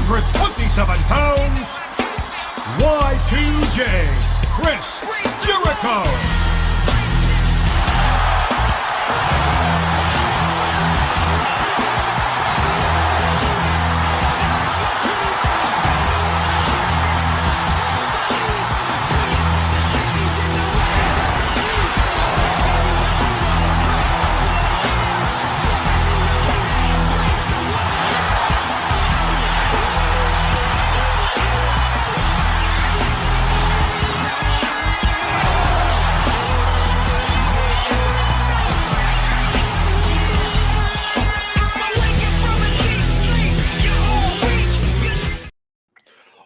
127 pounds, Y2J, Chris Jericho.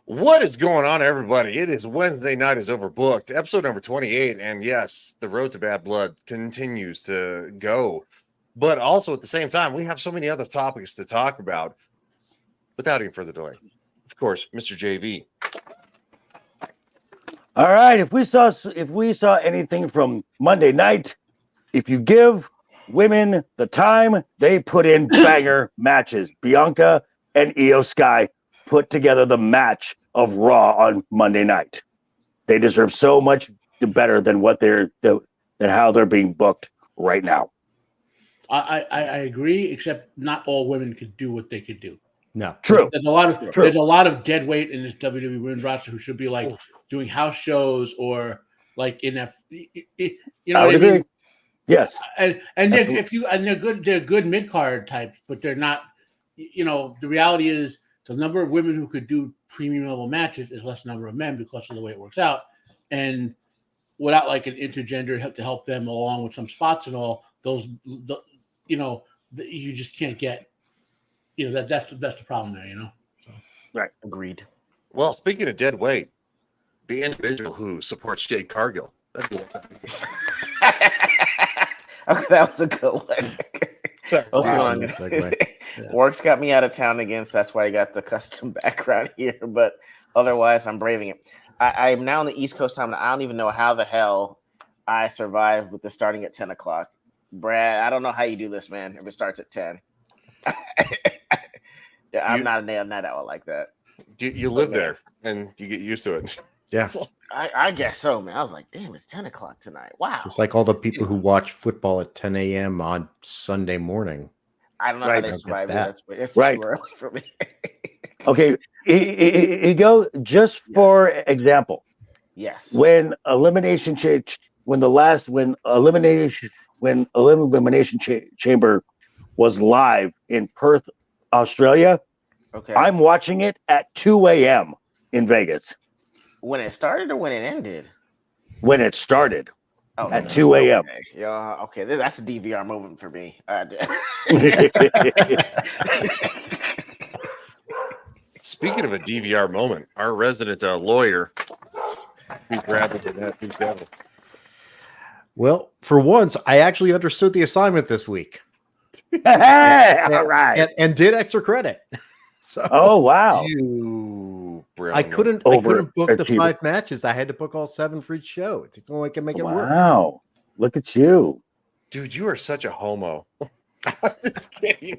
What is going on, everybody? It is Wednesday Night is Overbooked, episode number 28. And yes, the road to bad blood continues to go. But also at the same time, we have so many other topics to talk about. Without any further delay, of course, Mr. JV. All right. If we saw anything from Monday night, if you give women the time, they put in banger matches. Bianca and Io Sky put together the match of Raw on Monday night. They deserve so much better than than how they're being booked right now. I agree, except not all women could do what they could do. No, true. There's a lot of dead weight in this WWE women's roster who should be like doing house shows or like in that. You know what I mean? Yes, and they're good mid card types, but they're not. You know, the reality is the number of women who could do premium level matches is less number of men because of the way it works out, and without like an intergender to help them along with some spots and all you just can't get. You know, that's the problem there, you know. So. Right. Agreed. Well, speaking of dead weight, the individual who supports Jade Cargill. Okay, that was a good one. What's going on? Work's got me out of town again, so that's why I got the custom background here. But otherwise, I'm braving it. I'm now on the East Coast time, and I don't even know how the hell I survived with the starting at 10 o'clock. Brad, I don't know how you do this, man, if it starts at 10. Yeah, I'm not a night owl like that. You live there, and you get used to it. Yeah. I guess so, man. I was like, damn, it's 10 o'clock tonight. Wow. It's like all the people who watch football at 10 a.m. on Sunday morning. I don't know how they survive that. It's right. Too early for me. Okay, you go just for example. Yes. When Elimination Chamber was live in Perth, Australia. Okay. I'm watching it at 2 a.m. in Vegas. When it started or when it ended? When it started. Oh, at 2 a.m. Okay. Yeah, okay. That's a DVR moment for me. Speaking of a DVR moment, our resident lawyer who grabbed it in that big devil. Well, for once, I actually understood the assignment this week. All right. And did extra credit. So oh wow. I couldn't book the 5 matches. I had to book all 7 for each show. It's the only way I can make it work. Wow. Look at you. Dude, you are such a homo. I'm just kidding.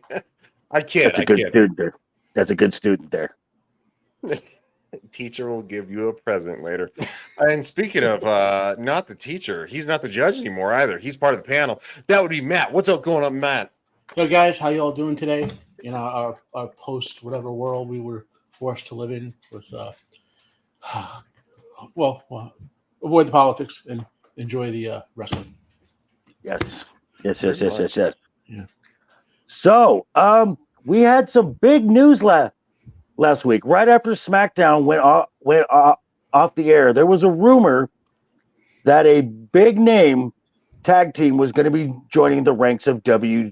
I can't. That's a good student there. That's a good student there. Teacher will give you a present later. And speaking of not the teacher, he's not the judge anymore either. He's part of the panel. That would be Matt. What's up going on, Matt? Hey guys, how y'all doing today? In our post whatever world we were forced to live in with avoid the politics and enjoy the wrestling. Yes. Yeah. So we had some big news last week. Right after SmackDown went off the air, there was a rumor that a big name tag team was going to be joining the ranks of WWE.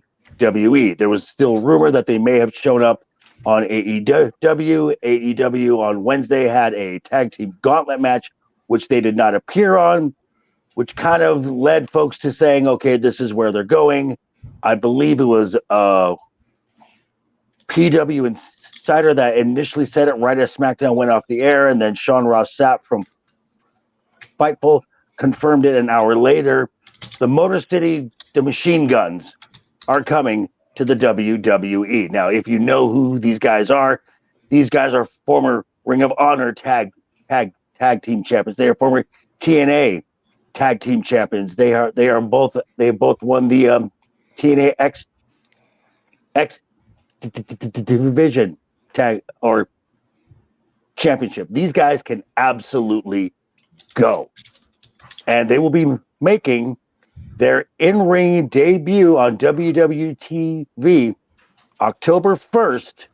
There was still rumor that they may have shown up on AEW. AEW on Wednesday had a tag team gauntlet match, which they did not appear on, which kind of led folks to saying, okay, this is where they're going. I believe it was PW Insider that initially said it right as SmackDown went off the air, and then Sean Ross Sapp from Fightful confirmed it an hour later. The Motor City, the Machine Guns are coming to the WWE. Now, if you know who these guys are, These guys are former Ring of Honor tag team champions. They are former TNA tag team champions. They both won the TNA X division tag or championship. These guys can absolutely go, and they will be making their in-ring debut on WWE October 1st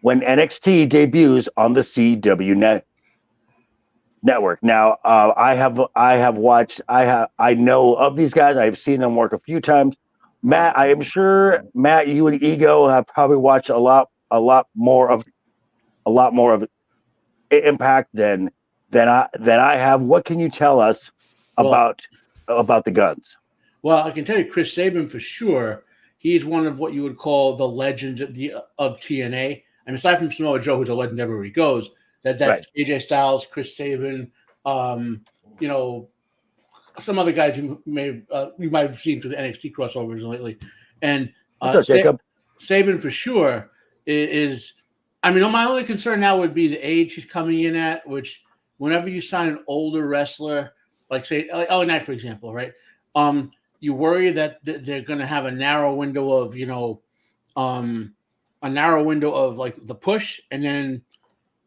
when NXT debuts on the CW network. Now, I know of these guys. I've seen them work a few times. Matt, I am sure Matt, you and Ego have probably watched a lot more of Impact than I have. What can you tell us about the Guns? Well, I can tell you, Chris Sabin for sure. He's one of what you would call the legends of TNA. And aside from Samoa Joe, who's a legend everywhere he goes, that right. AJ Styles, Chris Sabin, some other guys you might have seen through the NXT crossovers lately, and Sabin for sure is. I mean, my only concern now would be the age he's coming in at, which whenever you sign an older wrestler, like say LA Knight, for example, right? You worry that they're going to have a narrow window of, like the push, and then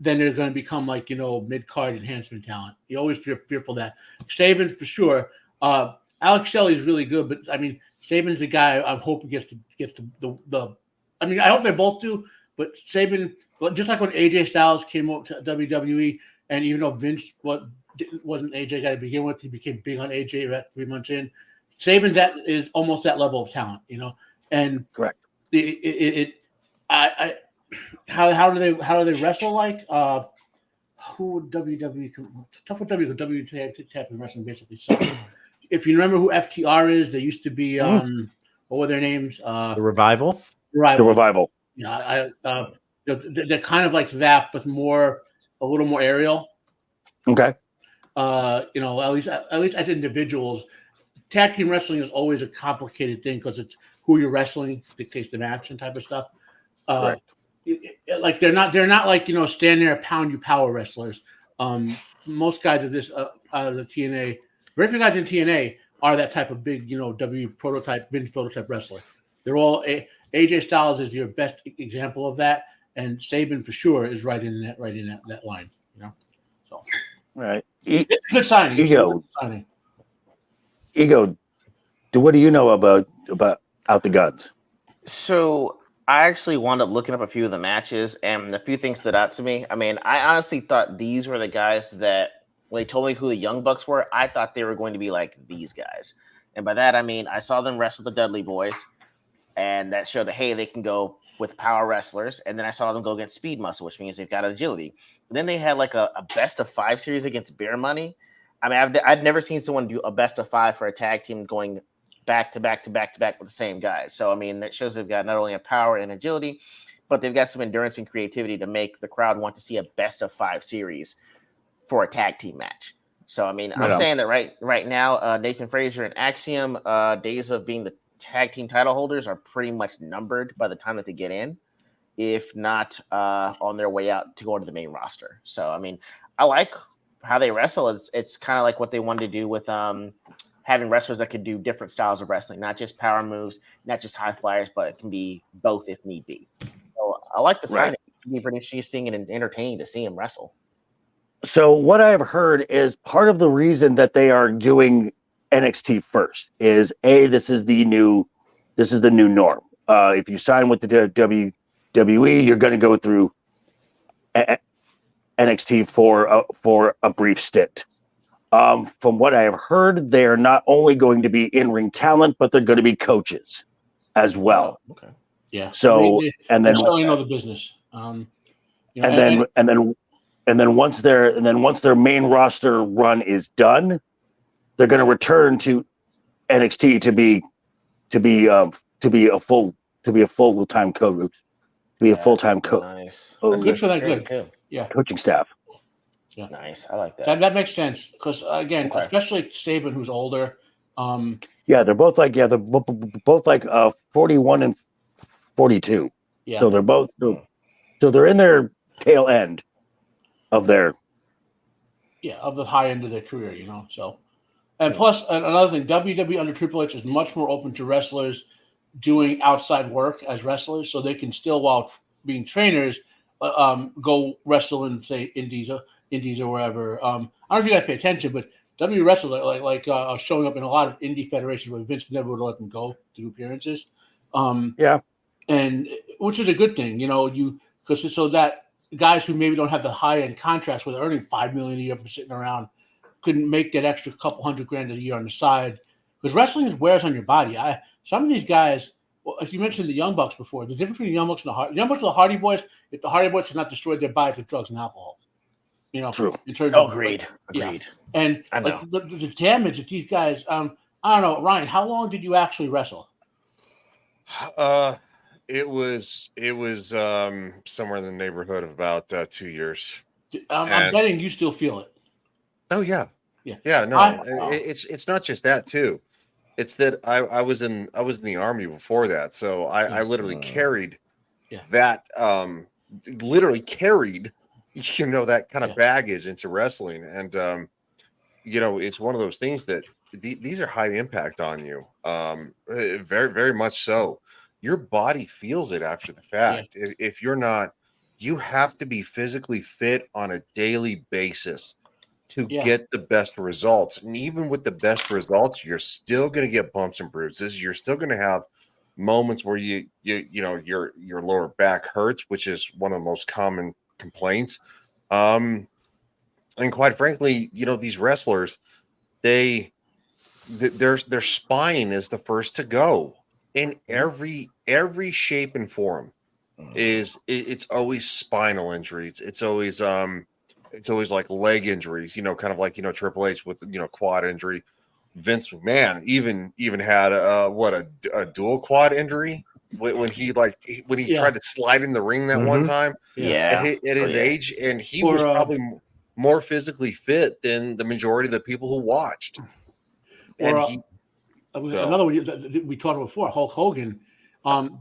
they're going to become like, mid-card enhancement talent. You always fearful that. Sabin for sure. Alex Shelley is really good, but I mean, Sabin's a guy I'm hoping gets the. I mean, I hope they both do. But Sabin, just like when AJ Styles came up to WWE, and even though Vince wasn't AJ guy to begin with, he became big on AJ about 3 months in. Sabin's is almost that level of talent, and correct. How do they wrestle like? Who would WWE tough with WWE tap in wrestling basically? So if you remember who FTR is, they used to be what were their names? The Revival. The Revival. They're kind of like that, but a little more aerial. Okay. At least as individuals, tag team wrestling is always a complicated thing because it's who you're wrestling dictates the match and type of stuff. Right. Like they're not like stand there pound you power wrestlers. Most guys of this out of the TNA, very few guys in TNA are that type of big W prototype, Vince prototype wrestler. They're all AJ Styles is your best example of that, and Sabin for sure is right in that line. So right, good signing. Ego, what do you know about Out the Guns? So I actually wound up looking up a few of the matches, and a few things stood out to me. I mean, I honestly thought these were the guys that when they told me who the Young Bucks were, I thought they were going to be like these guys. And by that I mean I saw them wrestle the Dudley Boys. And that showed that, hey, they can go with power wrestlers. And then I saw them go against Speed Muscle, which means they've got agility. And then they had like a best of 5 series against Bear Money. I mean, I'd never seen someone do a best of 5 for a tag team going back to back with the same guys. So, I mean, that shows they've got not only a power and agility, but they've got some endurance and creativity to make the crowd want to see a best of 5 series for a tag team match. So, I mean, I'm saying that right now, Nathan Frazier and Axiom, days of being the tag team title holders are pretty much numbered by the time that they get in, if not on their way out to go to the main roster. So, I mean, I like how they wrestle. It's kind of like what they wanted to do with having wrestlers that could do different styles of wrestling, not just power moves, not just high flyers, but it can be both if need be. So I like the signing. It can be pretty interesting and entertaining to see him wrestle. So what I have heard is part of the reason that they are doing NXT first is this is the new norm. If you sign with the WWE, you're going to go through NXT for a brief stint. From what I have heard, they are not only going to be in-ring talent, but they're going to be coaches as well. Oh, okay. Yeah. So and then certainly know the business. And then once their main roster run is done, they're going to return to NXT to be a full-time coach, Nice. Good for that. Good. Yeah. Coaching staff. Yeah. Nice. I like that. That makes sense because again, especially Sabin, who's older. They're both like 41 and 42. Yeah. So they're both So they're in their tail end of their of the high end of their career, So, and plus another thing, WWE under Triple H is much more open to wrestlers doing outside work as wrestlers, so they can still, while being trainers, go wrestle in, say, indies or wherever. I don't know if you guys pay attention, but WWE wrestlers like showing up in a lot of indie federations where Vince never would let them go to do appearances. And which is a good thing, because so that guys who maybe don't have the high end contracts where they're earning $5 million a year for sitting around couldn't make that extra couple $100,000 a year on the side, because wrestling wears on your body. Some of these guys, well, you mentioned the Young Bucks before. The difference between the Young Bucks and the Hardy Boys, if the Hardy Boys had not destroyed their bodies with drugs and alcohol, True. In terms of agreed. And the damage that these guys, I don't know, Ryan, how long did you actually wrestle? It was somewhere in the neighborhood of about 2 years. I'm betting you still feel it. Oh yeah. No, it's not just that too. It's that I was in the Army before that, so I literally carried that literally carried that kind of baggage into wrestling, and it's one of those things that these are high impact on you, very very much so. Your body feels it after the fact. If you're not, you have to be physically fit on a daily basis to get the best results. And even with the best results, you're still going to get bumps and bruises. You're still going to have moments where your lower back hurts, which is one of the most common complaints. And quite frankly, these wrestlers, their spine is the first to go in every shape and form. It's always spinal injuries. It's always like leg injuries, kind of like, Triple H with, quad injury. Vince McMahon even had a dual quad injury when he tried to slide in the ring that one time at his age, and he was probably more physically fit than the majority of the people who watched. Another one that we talked about before, Hulk Hogan,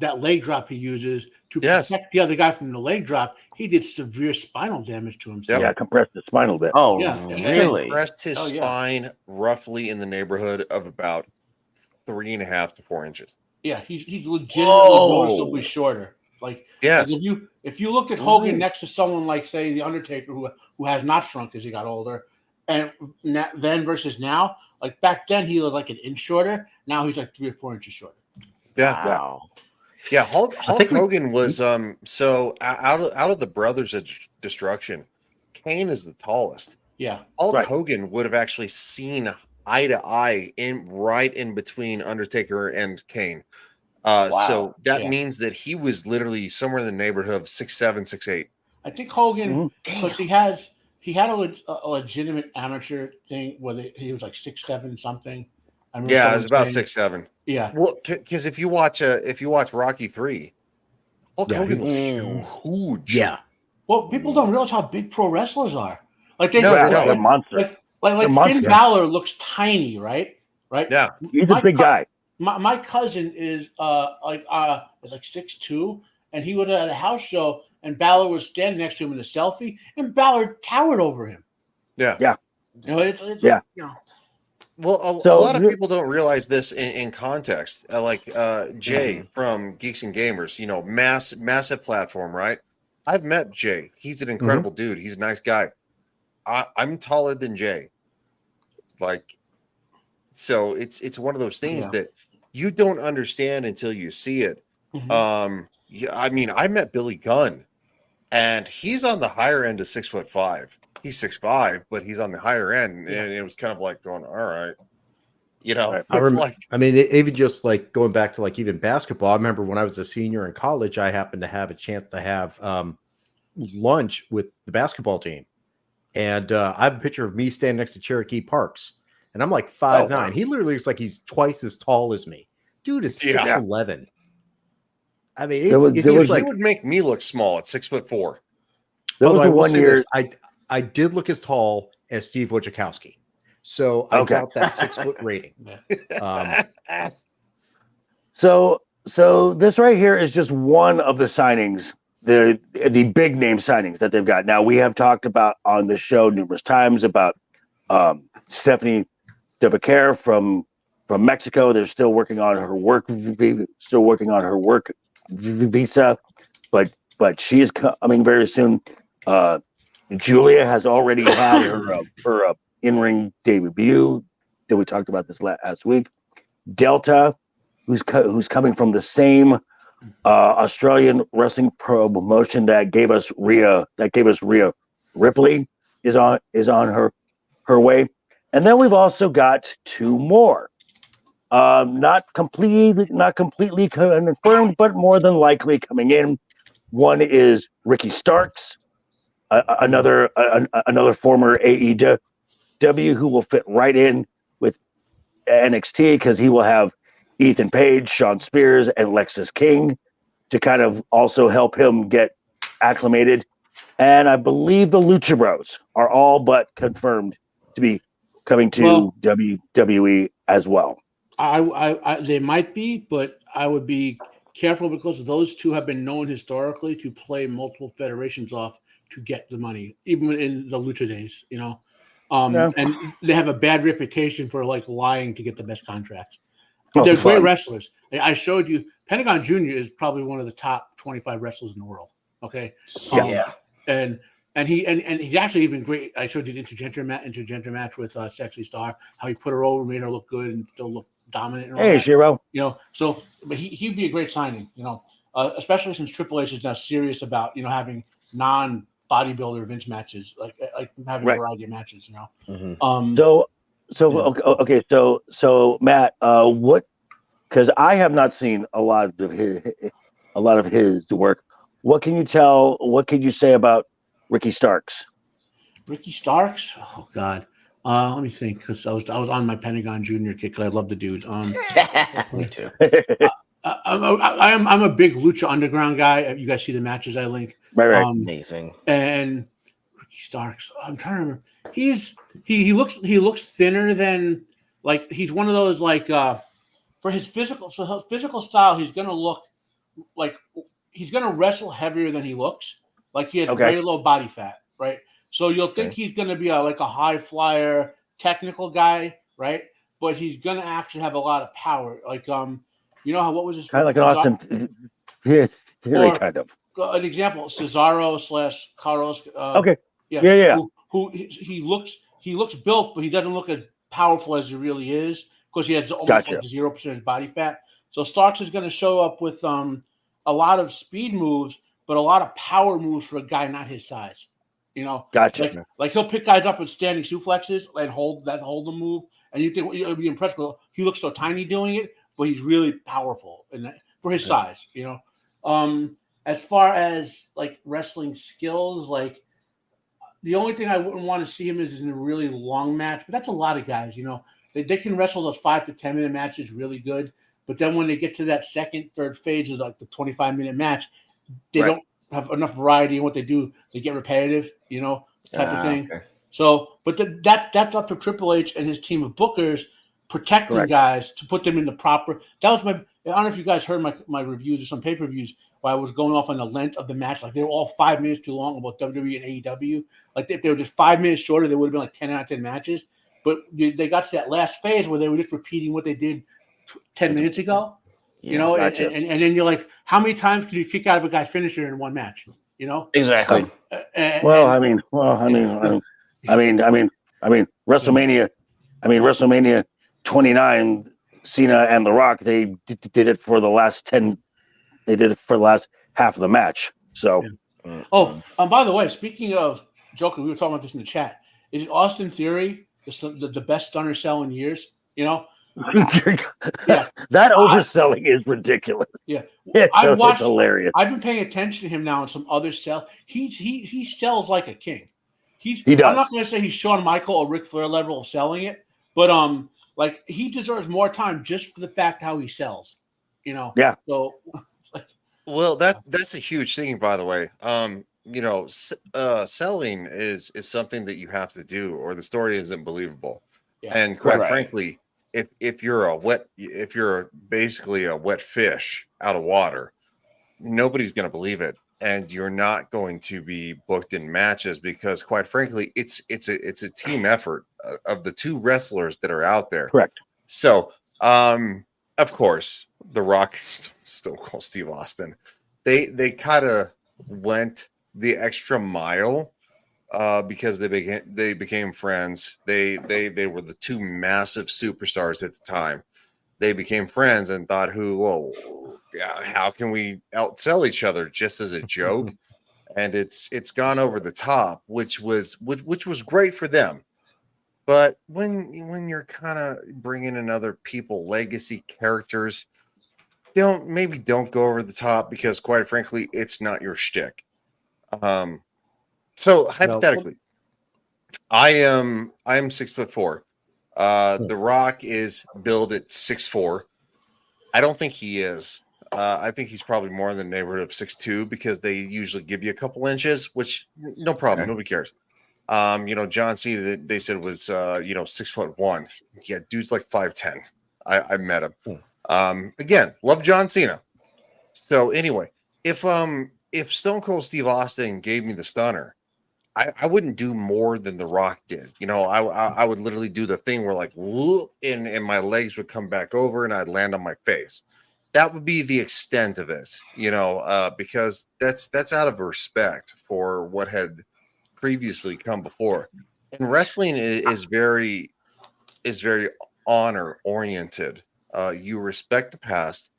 that leg drop he uses to protect the other guy from the leg drop, he did severe spinal damage to himself. Yeah, compressed the spinal bit. Oh, really? Compressed his spine roughly in the neighborhood of about 3.5 to 4 inches. Yeah, he's legitimately noticeably shorter. Like, yes. Like if you looked at Hogan next to someone like, say, the Undertaker, who has not shrunk as he got older, and then versus now, like back then he was like an inch shorter. Now he's like 3 or 4 inches shorter. Yeah. Wow. Yeah, Hulk Hogan was so out of the Brothers of Destruction, Kane is the tallest. Yeah. Hulk Hogan would have actually seen eye to eye right in between Undertaker and Kane. So that means that he was literally somewhere in the neighborhood of 6'7", 6'8". I think Hogan, because he had a legitimate amateur thing where he was like 6'7" something. Yeah, it was about 6'7". Yeah. Well, because if you watch Rocky III, Hulk Hogan looks huge. Yeah. Well, people don't realize how big pro wrestlers are. Like they're monsters. Like Finn Balor looks tiny, right? Right. Yeah. He's a big guy. My cousin is like 6'2", and he was at a house show, and Balor was standing next to him in a selfie, and Balor towered over him. Yeah. Yeah. It's Well, a lot of people don't realize this in context. Jay from Geeks and Gamers, massive platform, right? I've met Jay. He's an incredible dude. He's a nice guy. I'm taller than Jay. So it's one of those things that you don't understand until you see it. I met Billy Gunn, and he's on the higher end of 6'5". He's 6'5", but he's on the higher end, and it was kind of like going, all right, even just like going back to like even basketball. I remember when I was a senior in college, I happened to have a chance to have lunch with the basketball team, and I have a picture of me standing next to Cherokee Parks, and I'm like 5'9". He literally looks like he's twice as tall as me. Dude is 6'11". I mean, it would make me look small at 6'4". There was one year I did look as tall as Steve Wojciechowski, so I got that 6 foot rating. So this right here is just one of the signings the big name signings that they've got. Now we have talked about on the show numerous times about Stephanie DeBaquer from Mexico. They're still working on her work visa, but she is coming very soon. Julia has already had her in-ring debut that we talked about this last week. Delta, who's coming from the same Australian wrestling promotion that gave us Rhea Ripley, is on her way. And then we've also got two more. Not completely confirmed, but more than likely coming in. One is Ricky Starks, another former AEW who will fit right in with NXT because he will have Ethan Page, Sean Spears, and Lexis King to kind of also help him get acclimated. And I believe the Lucha Bros are all but confirmed to be coming to WWE as well. They might be, but I would be careful because those two have been known historically to play multiple federations off to get the money, even in the Lucha days, and they have a bad reputation for like lying to get the best contracts. They're great wrestlers. I showed you Pentagon Jr. is probably one of the top 25 wrestlers in the world. Okay. And he's actually even great. I showed you the intergender match with Sexy Star, how he put her over, made her look good and still look dominant. And all hey, that. Shiro. But he'd be a great signing, especially since Triple H is now serious about, having non-bodybuilder events matches, like having a variety of matches, Mm-hmm. So Matt, what? Because I have not seen a lot of his work. What can you say about Ricky Starks? Ricky Starks? Oh God. Let me think, because I was on my Pentagon Junior kick because I love the dude. Me too. I'm a big Lucha Underground guy. You guys see the matches I link. Right. Amazing. And Ricky Starks, I'm trying to remember. He looks thinner than, like, he's one of those, like, for his physical style, he's gonna look like he's gonna wrestle heavier than he looks. Like he has very low body fat, right? So you'll think he's gonna be like a high flyer technical guy, right? But he's gonna actually have a lot of power. Like what was his kind of like an Austin Theory kind of an example? Cesaro / Carlos. Who he looks built, but he doesn't look as powerful as he really is because he has almost like 0% body fat. So Starks is going to show up with a lot of speed moves, but a lot of power moves for a guy not his size. Gotcha. Like he'll pick guys up with standing suplexes and hold the move, and you think you'll be impressed. He looks so tiny doing it, but he's really powerful for his size. As far as like wrestling skills, like the only thing I wouldn't want to see him is in a really long match, but that's a lot of guys. They can wrestle those 5 to 10 minute matches really good, but then when they get to that second, third phase of like the 25-minute match, they don't have enough variety in what they do. They get repetitive, type of thing. Okay. So, but that's up to Triple H and his team of bookers protecting guys to put them in the proper. That was I don't know if you guys heard my reviews or some pay-per-views where I was going off on the length of the match. Like they were all 5 minutes too long about WWE and AEW. Like if they were just 5 minutes shorter, they would have been like 10 out of 10 matches. But they got to that last phase where they were just repeating what they did 10 minutes ago. Gotcha. And then you're like, how many times can you kick out of a guy's finisher in one match? Exactly. WrestleMania. WrestleMania 29. Cena and The Rock. They did it for the last 10. They did it for the last half of the match. So. Yeah. By the way, speaking of Joker, we were talking about this in the chat. Is it Austin Theory the best stunner cell in years? That overselling is ridiculous. Yeah, it's hilarious. I've been paying attention to him now in some other sell. He sells like a king. He does. I'm not going to say he's Shawn Michael or Ric Flair level of selling it, but like he deserves more time just for the fact how he sells. Yeah. So it's like, well, that's a huge thing, by the way. Selling is something that you have to do, or the story isn't believable. Yeah. And quite frankly, if you're basically a wet fish out of water, nobody's going to believe it. and you're not going to be booked in matches because, quite frankly, it's a team effort of the two wrestlers that are out there. Correct. So, of course, The Rock, Stone Cold Steve Austin, they kind of went the extra mile because they became friends. They were the two massive superstars at the time. They became friends and thought, how can we outsell each other just as a joke? And it's gone over the top, which was great for them. But when you're kind of bringing in other people, legacy characters, don't go over the top because, quite frankly, it's not your shtick. So hypothetically, I am 6'4". The Rock is billed at 6'4". I don't think he is. I think he's probably more in the neighborhood of 6'2" because they usually give you a couple inches, which no problem, Okay. nobody cares. John Cena, they said was 6'1". Yeah, dude's like 5'10". I met him. Again, love John Cena. So anyway, if Stone Cold Steve Austin gave me the stunner, I wouldn't do more than The Rock did. I would literally do the thing where like whoop, and my legs would come back over and I'd land on my face. That would be the extent of it, because that's out of respect for what had previously come before. And wrestling is very honor oriented. You respect the past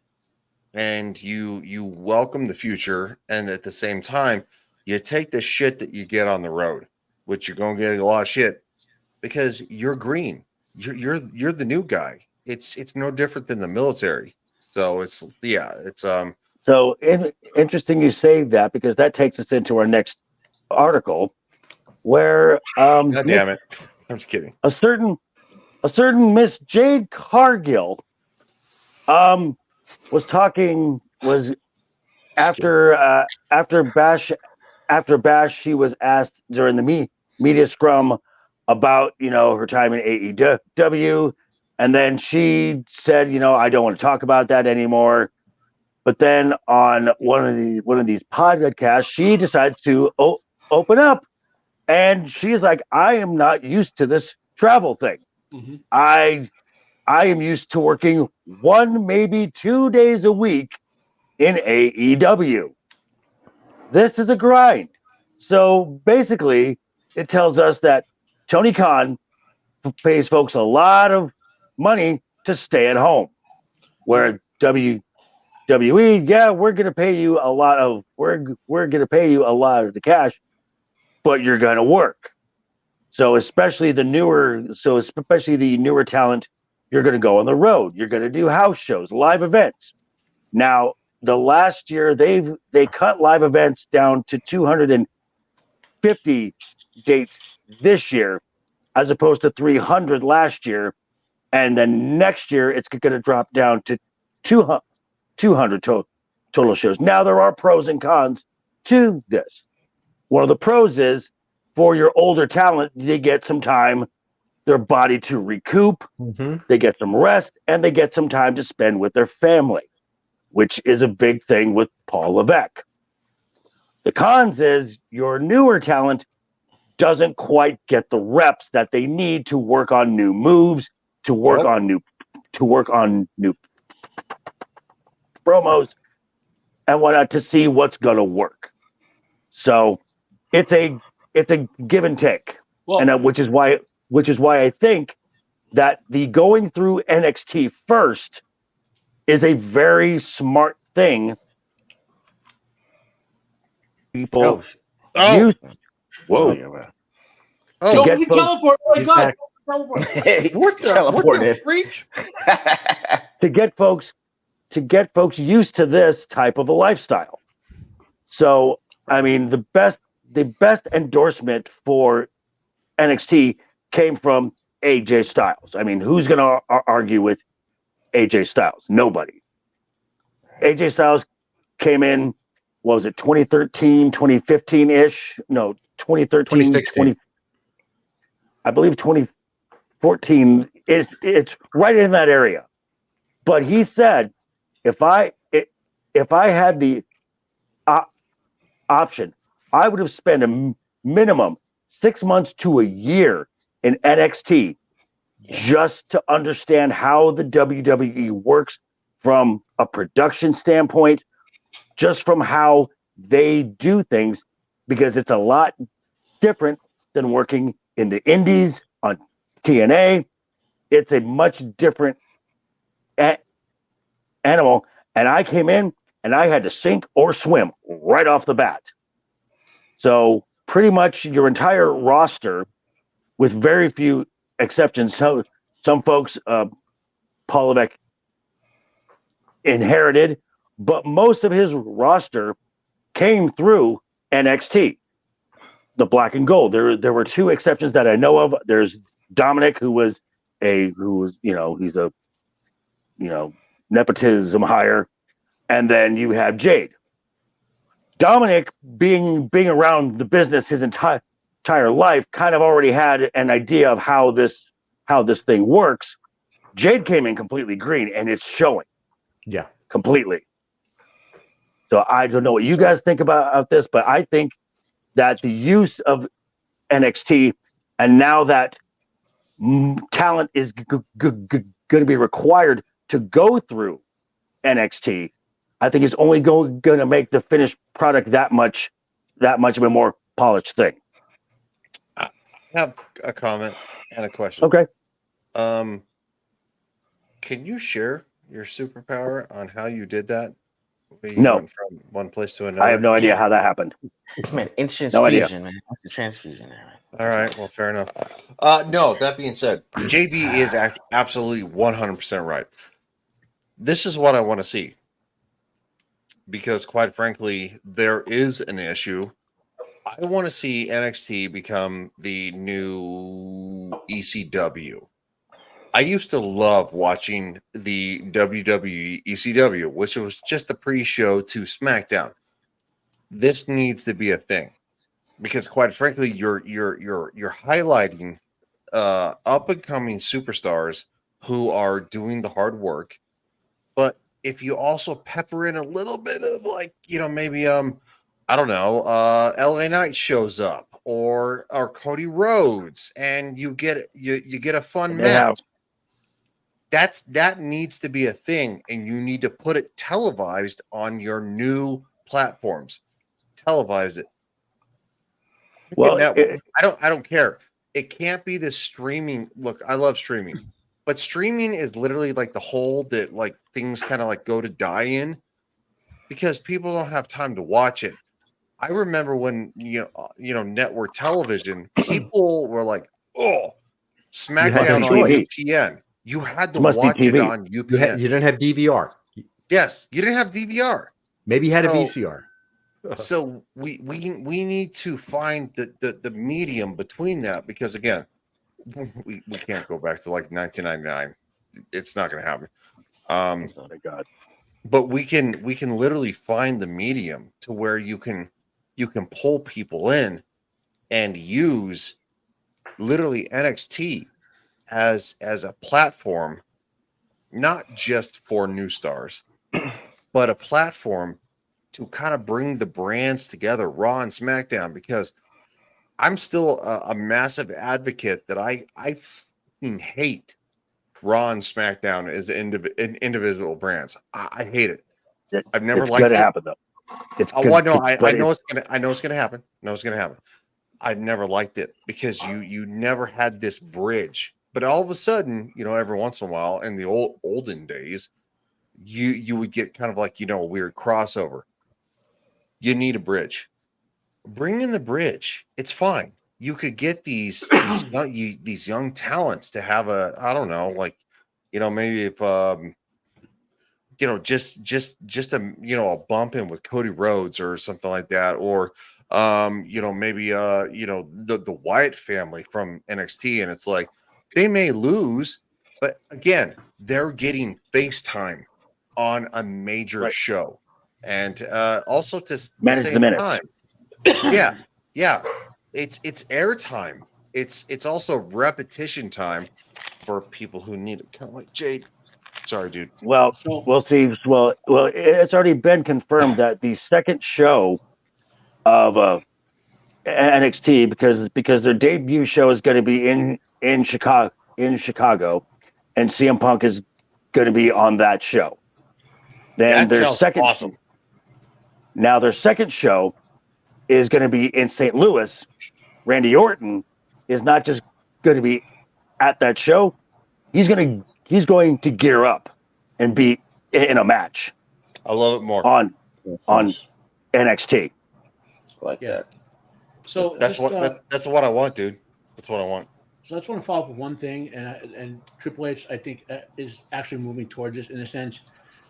and you welcome the future, and at the same time you take the shit that you get on the road, which you're going to get a lot of shit because you're green. You're the new guy. It's no different than the military. So it's. So interesting you say that, because that takes us into our next article, where God damn it! I'm just kidding. A certain Miss Jade Cargill was after Bash, she was asked during the media scrum about her time in AEW, and then she said, I don't want to talk about that anymore. But then on one of these podcasts, she decides to open up, and she's like, I am not used to this travel thing. Mm-hmm. I am used to working 1, maybe 2 days a week in AEW. This is a grind. So basically, it tells us that Tony Khan pays folks a lot of money to stay at home, where WWE, yeah, we're going to pay you a lot of the cash, but you're going to work. So especially the newer talent, you're going to go on the road. You're going to do house shows, live events. Now, the last year they cut live events down to 250 dates this year, as opposed to 300 last year, and then next year it's going to drop down to 200 total shows. Now, there are pros and cons to this. One of the pros is, for your older talent, they get some time, their body to recoup, they get some rest, and they get some time to spend with their family, which is a big thing with Paul Levesque. The cons is your newer talent doesn't quite get the reps that they need to work on new moves, to work on new promos and whatnot, to see what's going to work. So it's a give and take, and which is why I think that the going through NXT first is a very smart thing. People use. Whoa! Joe, we teleport! Oh my God! Teleport! What the freak? to get folks used to this type of a lifestyle. So, I mean, the best endorsement for NXT came from AJ Styles. I mean, who's going to argue with AJ Styles? Nobody. AJ Styles came in, what was it, 2013, 2015-ish? No, 2013, 2016. I believe 2014. It's right in that area. But he said, if I had the option, I would have spent a minimum 6 months to a year in NXT just to understand how the WWE works from a production standpoint, just from how they do things, because it's a lot different than working in the indies on TNA. It's a much different animal. And I came in and I had to sink or swim right off the bat. So pretty much your entire roster, with very few exceptions, some folks Paul Levesque inherited, but most of his roster came through NXT, the black and gold. There were two exceptions that I know of. There's Dominic, he's a nepotism hire, and then you have Jade. Dominic, being around the business his entire life, kind of already had an idea of how this thing works. Jade came in completely green, and it's showing. Yeah, completely. So I don't know what you guys think about this, but I think that the use of NXT, and now that talent is going to be required to go through NXT, I think it's only going to make the finished product that much of a more polished thing. I have a comment and a question. Okay. Can you share your superpower on how you did that? No. Went from one place to another. I have no idea how that happened. Man, instant No idea. fusion, man. Transfusion there, man. All right. Well, fair enough. No, that being said, JV is absolutely 100% right. This is what I want to see. Because quite frankly, there is an issue. I want to see NXT become the new ECW. I used to love watching the WWE ECW, which was just the pre-show to SmackDown. This needs to be a thing, because quite frankly, you're highlighting up and coming superstars who are doing the hard work. But if you also pepper in a little bit of maybe I don't know, LA Knight shows up or Cody Rhodes, and you get a fun match. That needs to be a thing, and you need to put it televised on your new platforms. Televise it. Well, I don't care. It can't be this streaming. Look, I love streaming, but streaming is literally like the hole that like things kind of like go to die in, because people don't have time to watch it. I remember when network television, people were like, "Oh, SmackDown on UPN." You had to watch it on UPN. You didn't have DVR. Yes, you didn't have DVR. Maybe you had a VCR. So we need to find the medium between that, because again, we can't go back to like 1999. It's not going to happen. Oh my God. But we can literally find the medium to where you can pull people in and use literally NXT as a platform, not just for new stars, but a platform to kind of bring the brands together, Raw and SmackDown, because I'm still a massive advocate that I fucking hate Raw and SmackDown as individual brands. I hate it. I've never liked it. It's going to happen though. I know it's going to happen. I've never liked it because you never had this bridge. But all of a sudden, every once in a while in the olden days, you would get kind of like, a weird crossover. You need a bridge. Bring in the bridge. It's fine. You could get these young talents to have maybe if just a bump in with Cody Rhodes or something like that, or maybe the Wyatt family from NXT, and it's like they may lose, but again, they're getting FaceTime on a major show, and also to manage the minutes. Time, yeah, it's airtime. It's also repetition time for people who need it. Kind of like Jade. Sorry, dude. Well, we'll see. Well, it's already been confirmed that the second show NXT because their debut show is going to be in Chicago, and CM Punk is going to be on that show. Then That sounds awesome. Now their second show is going to be in St. Louis. Randy Orton is not just going to be at that show; he's going to gear up and be in a match. I love it more on NXT. Like that. So that's what I want, dude. That's what I want. So I just want to follow up with one thing, and Triple H, I think, is actually moving towards this in a sense.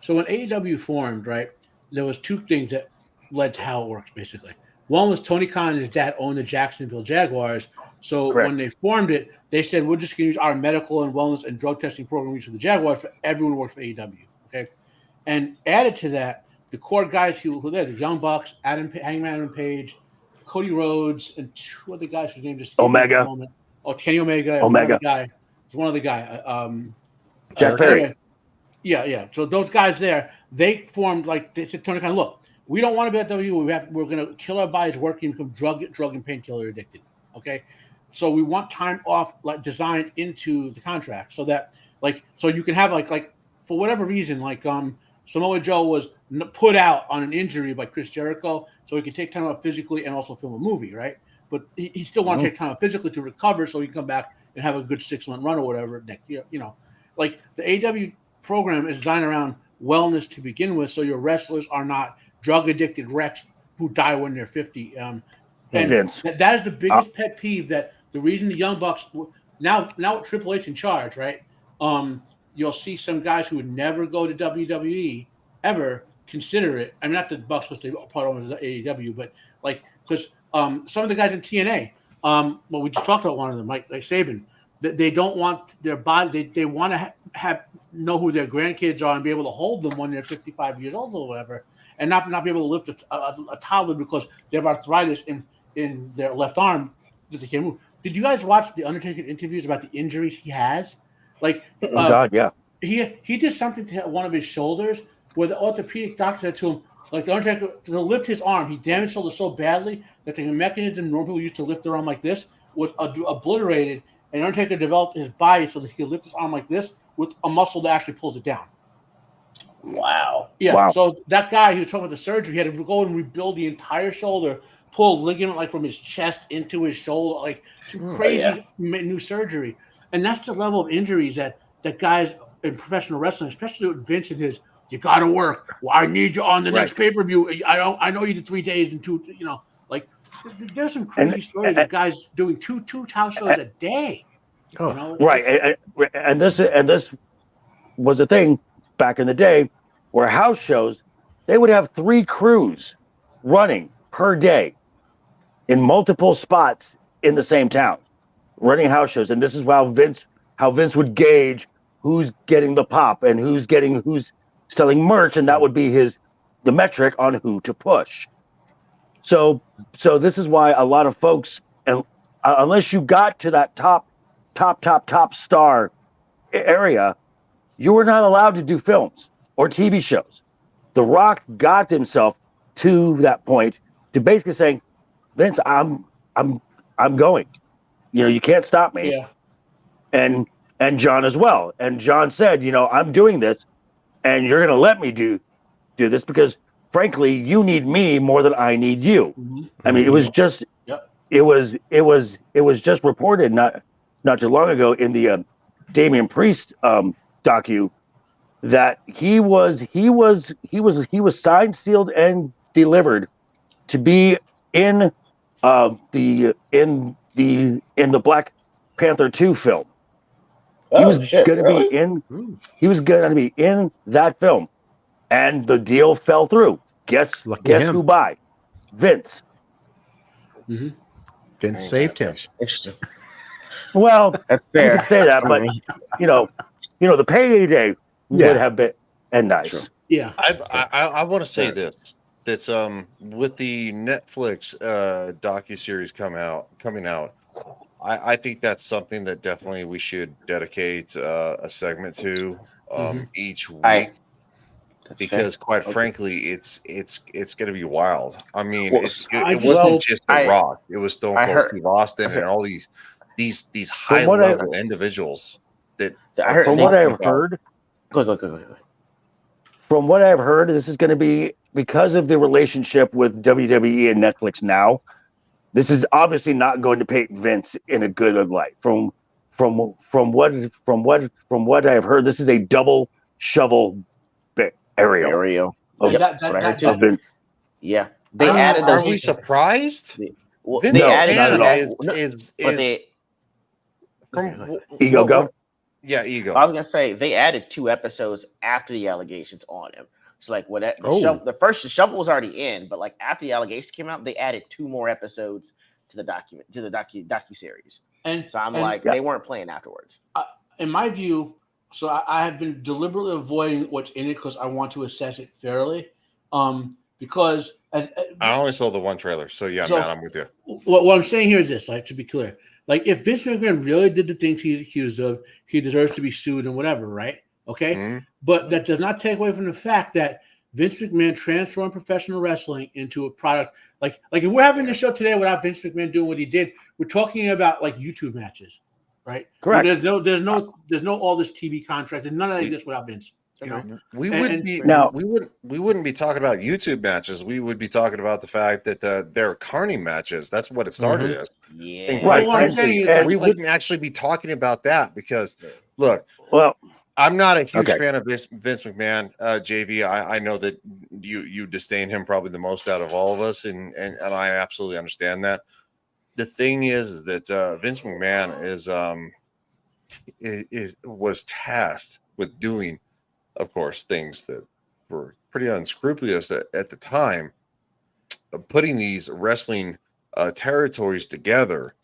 So when AEW formed, right, there was two things that led to how it works, basically. One was Tony Khan and his dad owned the Jacksonville Jaguars. So Correct. when they formed it, they said, we're just going to use our medical and wellness and drug testing program for the Jaguars for everyone who works for AEW, okay? And added to that, the core guys who were there, the Young Bucks, Hangman Adam Page, Cody Rhodes, and two other guys whose name just Omega. at the moment. Oh, Kenny Omega. Omega. One other guy. Jack Perry. Yeah. So those guys there, they formed they said, Tony Khan, look, we don't want to be at WWE. We're going to kill our bodies working, become drug and painkiller addicted. Okay, so we want time off designed into the contract so that so you can have for whatever reason Samoa Joe was put out on an injury by Chris Jericho, so he could take time out physically and also film a movie, right? But he still want to take time out physically to recover so he can come back and have a good 6-month run or whatever next year. The AEW program is designed around wellness to begin with, so your wrestlers are not drug addicted wrecks who die when they're 50. And that is the biggest pet peeve. That the reason the Young Bucks now with Triple H in charge, right? You'll see some guys who would never go to WWE ever consider it. I mean, not the Bucks because they are part of the AEW, but because some of the guys in TNA, we just talked about one of them, like Saban. They don't want their body. They want to know who their grandkids are and be able to hold them when they're 55 years old or whatever, and not be able to lift a toddler because they have arthritis in their left arm that they can't move. Did you guys watch the Undertaker interviews about the injuries he has? God, yeah. He did something to one of his shoulders where the orthopedic doctor said to him, the Undertaker, to lift his arm, he damaged his shoulder so badly that the mechanism normal people used to lift their arm like this was obliterated, and Undertaker developed his body so that he could lift his arm like this with a muscle that actually pulls it down. Wow. Yeah. Wow. So that guy, he was talking about the surgery, he had to go and rebuild the entire shoulder, pull ligament from his chest into his shoulder, some crazy new surgery. And that's the level of injuries that guys in professional wrestling, especially with Vince and his, you got to work. Well, I need you on the next pay-per-view. I know you did 3 days and 2, there's some crazy stories of guys doing two house shows a day. Oh, right. And this was a thing back in the day where house shows, they would have 3 crews running per day in multiple spots in the same town, running house shows. And this is how Vince would gauge who's getting the pop and who's selling merch, and that would be the metric on who to push. So this is why a lot of folks, unless you got to that top star area, you were not allowed to do films or TV shows. The Rock got himself to that point to basically saying, Vince, I'm going. You can't stop me. Yeah. And John as well. And John said, I'm doing this, and you're going to let me do this because, frankly, you need me more than I need you. Mm-hmm. I mean, it was just, it was just reported not too long ago in the Damian Priest docu that he was signed, sealed, and delivered to be in the Black Panther 2 film. He was going to be in that film, and the deal fell through. Guess who by? Vince. Mm-hmm. Vince saved him. Interesting. Well, that's fair. You can say that, but the payday would have been nice. True. Yeah. I want to say this. That's with the Netflix docuseries coming out. I think that's something that definitely we should dedicate a segment to each week. because quite frankly, it's going to be wild. I mean, Well, it wasn't just The Rock; it was Stone Cold Steve Austin and all these high level individuals that. From what I've heard, from what I've heard, this is going to be because of the relationship with WWE and Netflix now. This is obviously not going to paint Vince in a good light. From what I've heard, this is a double shovel area. Okay. That's what I heard too. Yeah, they added those. Are we surprised? Well, Vince they added Ego go. Yeah, Ego. I was gonna say they added 2 episodes after the allegations on him. So like when the shovel was already in, but like after the allegations came out, they added 2 more episodes to the docuseries. And so they weren't playing afterwards. In my view, so I have been deliberately avoiding what's in it because I want to assess it fairly. Because I only saw the one trailer, so Matt, I'm with you. What I'm saying here is this, like to be clear, like if Vince McMahon really did the things he's accused of, he deserves to be sued and whatever, right? Okay, but that does not take away from the fact that Vince McMahon transformed professional wrestling into a product. Like if we're having this show today without Vince McMahon doing what he did, we're talking about like YouTube matches, right? Correct. There's no all this TV contract and none of that exists without Vince. You know? We wouldn't be talking about YouTube matches. We would be talking about the fact that they're carny matches. That's what it started as. Yeah, and quite frankly, we wouldn't actually be talking about that because, look, I'm not a huge fan of Vince McMahon, JV. I know that you disdain him probably the most out of all of us, and I absolutely understand that. The thing is that Vince McMahon was tasked with doing, of course, things that were pretty unscrupulous at the time, putting these wrestling territories together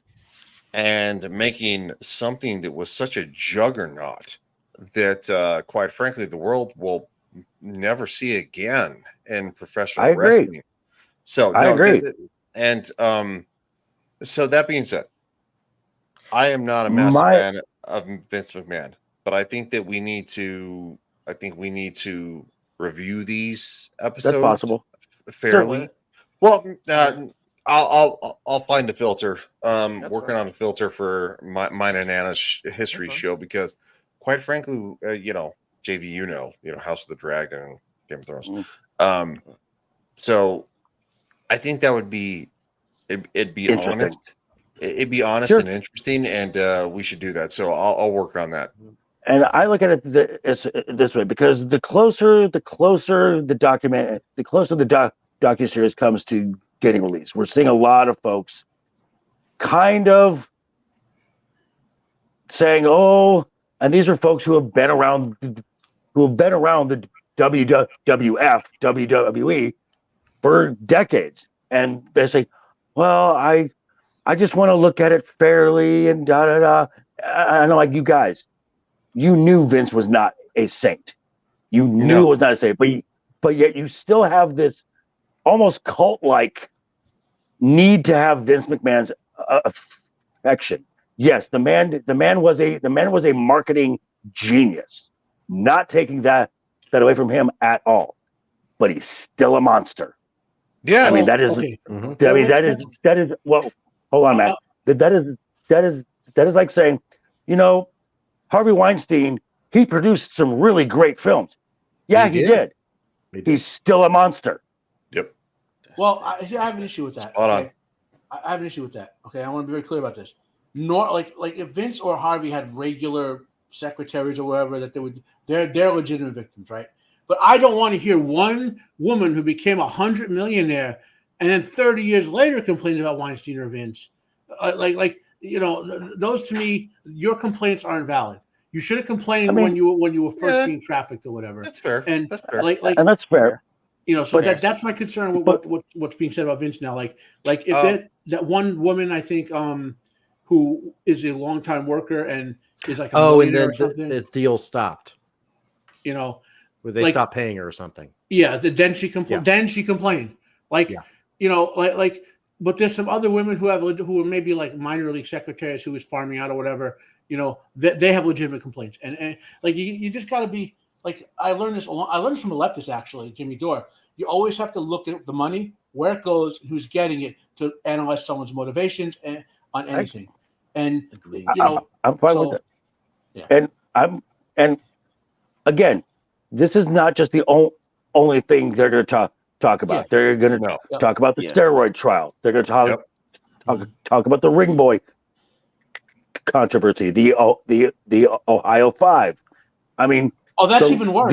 and making something that was such a juggernaut that, quite frankly, the world will never see again in professional wrestling. So I agree. So that being said, I am not a massive fan of Vince McMahon, but I think that we need to. I think we need to review these episodes. That's possible. Fairly. Well, I'll find a filter. Working on a filter for mine and Anna's history show because, quite frankly, JV, House of the Dragon and Game of Thrones. So I think that would be it'd be honest. It'd be honest and interesting, and we should do that. So I'll work on that. And I look at it this way because the closer the docuseries comes to getting released, we're seeing a lot of folks kind of saying, "Oh," and these are folks who have been around the WWF, WWE for decades, and they say, "Well, I just want to look at it fairly," and da da da. And I'm like, you guys. You knew Vince was not a saint. You knew it was not a saint, but yet you still have this almost cult-like need to have Vince McMahon's affection. Yes, the man was a marketing genius. Not taking that away from him at all, but he's still a monster. Yeah, I mean that is. Okay. I mean that is. Well, hold on, Matt. That is like saying, Harvey Weinstein, he produced some really great films. Yeah, he did. He's still a monster. Yep. Well, I have an issue with that. Spot on. I have an issue with that. Okay, I want to be very clear about this. Like if Vince or Harvey had regular secretaries or whatever, that they're legitimate victims, right? But I don't want to hear one woman who became $100 millionaire and then 30 years later complains about Weinstein or Vince. Those to me, your complaints aren't valid. You should have complained when you were first being trafficked or whatever. That's fair. And that's fair. And that's fair. So that's my concern with what's being said about Vince now. Like if that one woman, I think, who is a longtime worker and is like and then the deal stopped. Where they stopped paying her or something. Yeah. Then she complained. Then she complained. But there's some other women who are maybe like minor league secretaries who is farming out or whatever. They have legitimate complaints, and like you just got to be. like I learned this from a leftist actually, Jimmy Dore. You always have to look at the money, where it goes, and who's getting it to analyze someone's motivations and on anything. And I'm fine with it. Yeah. And again, this is not just the only thing they're going to talk about. Yeah. They're going to talk about the steroid trial. They're going to talk about the ring boy controversy, the Ohio 5. I mean, that's even worse.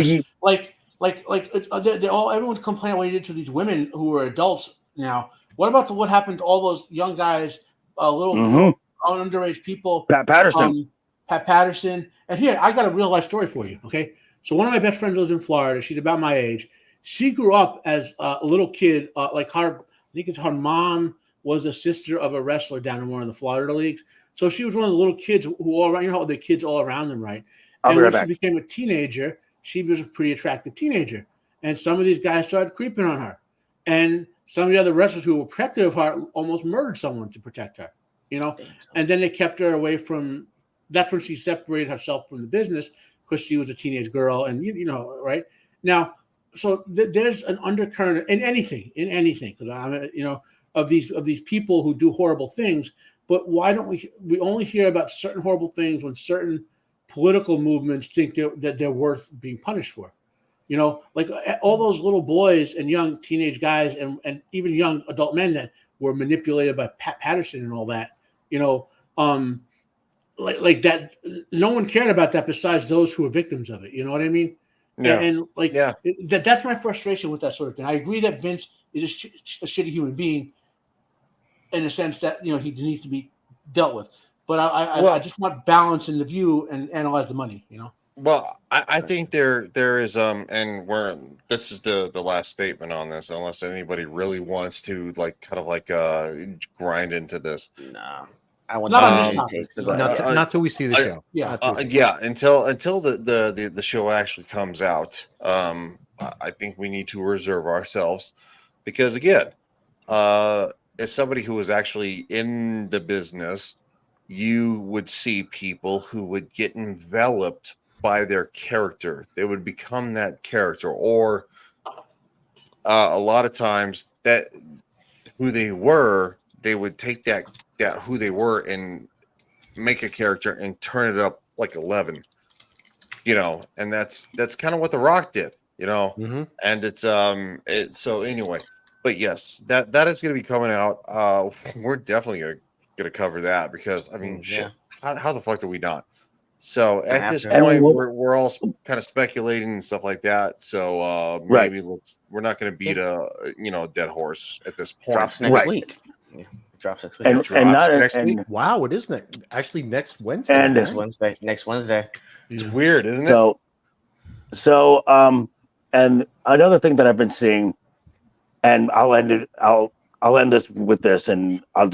Everyone's complaining what he did to these women who are adults now. What about what happened to all those young guys, little underage people? Pat Patterson. And here, I got a real life story for you. Okay, so one of my best friends lives in Florida. She's about my age. She grew up as a little kid. I think it's her mom was a sister of a wrestler down in one of the Florida leagues. So she was one of the little kids who all around, the kids all around them, right? And when she became a teenager, she was a pretty attractive teenager. And some of these guys started creeping on her. And some of the other wrestlers who were protective of her almost murdered someone to protect her, And then they kept her away from – that's when she separated herself from the business because she was a teenage girl and, right? Now, so there's an undercurrent in anything, because I'm, of these people who do horrible things. But why don't we only hear about certain horrible things when certain political movements think that they're worth being punished for? Like all those little boys and young teenage guys and even young adult men that were manipulated by Pat Patterson and all that, like that, no one cared about that besides those who were victims of it. You know what I mean? Yeah. That's my frustration with that sort of thing. I agree that Vince is a shitty human being in a sense that, he needs to be dealt with. But I just want balance in the view and analyze the money, Well, I think there is and this is the last statement on this, unless anybody really wants to grind into this. No, I would not till we see the show. Until the show actually comes out. I think we need to reserve ourselves because again, as somebody who was actually in the business, you would see people who would get enveloped by their character. They would become that character, or a lot of times that who they were, they would take that who they were and make a character and turn it up like 11, and that's kind of what The Rock did, and it's so anyway, but yes, that is going to be coming out. We're definitely going to cover that because I mean, shit, how the fuck do we not? So at this point, we're all kind of speculating and stuff like that. So maybe we're not going to beat a dead horse at this point. Drops next week. Yeah, drops next week. Next week. Wow, it isn't it? Actually, next Wednesday. And next Wednesday. It's weird, isn't it? So and another thing that I've been seeing, and I'll end it. I'll end this with this, and I've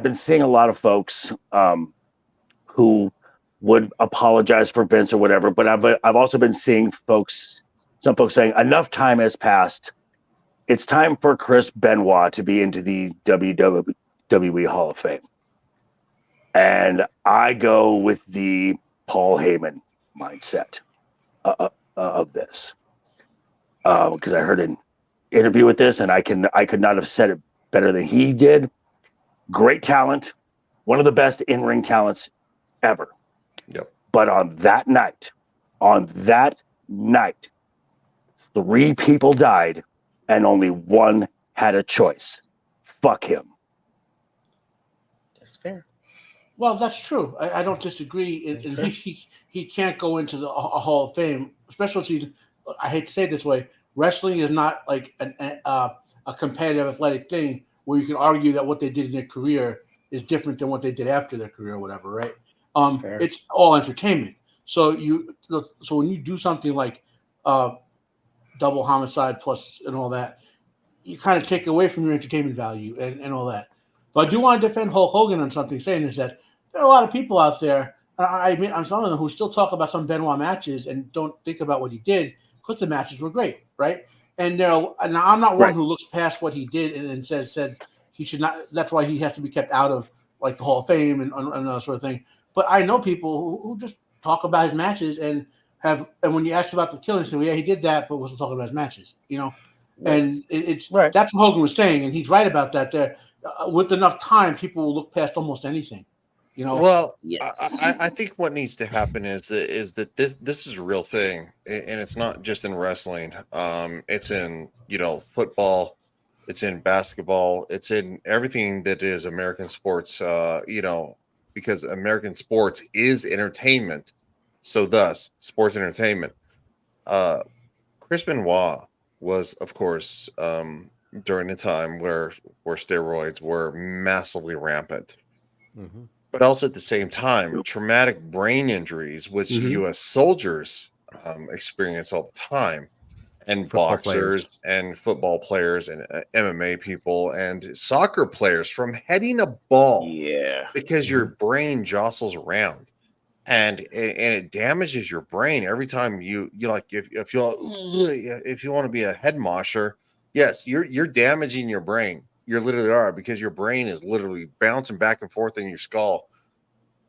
been seeing a lot of folks who would apologize for Vince or whatever, but I've also been seeing some folks saying enough time has passed. It's time for Chris Benoit to be into the WWE Hall of Fame. And I go with the Paul Heyman mindset of this. Because I heard an interview with this and I could not have said it better than he did. Great talent, one of the best in-ring talents ever. Yep. But on that night, 3 people died and only one had a choice. Fuck him. That's fair. Well, that's true. I don't disagree. He can't go into the Hall of Fame, especially. I hate to say it this way. Wrestling is not like a competitive athletic thing where you can argue that what they did in their career is different than what they did after their career or whatever, right? It's all entertainment. So when you do something like double homicide plus and all that, you kind of take away from your entertainment value and all that. But I do want to defend Hulk Hogan on something, saying is that there are a lot of people out there, I admit I'm some of them, who still talk about some Benoit matches and don't think about what he did because the matches were great, right? And I'm not one who looks past what he did and said he should not. That's why he has to be kept out of like the Hall of Fame and that sort of thing. But I know people who just talk about his matches and and when you asked about the killing, he said, well, yeah, he did that, but wasn't talking about his matches, And it's Right. That's what Hogan was saying, and he's right about that. There, with enough time, people will look past almost anything, Well, Yes. I think what needs to happen is that this is a real thing, and it's not just in wrestling. It's in football, it's in basketball, it's in everything that is American sports. Because American sports is entertainment, so thus sports entertainment. Uh, Chris Benoit was, of course, during the time where steroids were massively rampant. Mm-hmm. But also at the same time, traumatic brain injuries, which U.S. soldiers experience all the time, and Football boxers players. and football players and MMA people and soccer players from hitting a ball Yeah. because your brain jostles around and it damages your brain every time you like if you want to be a head mosher, yes, you're damaging your brain. You literally are, because your brain is literally bouncing back and forth in your skull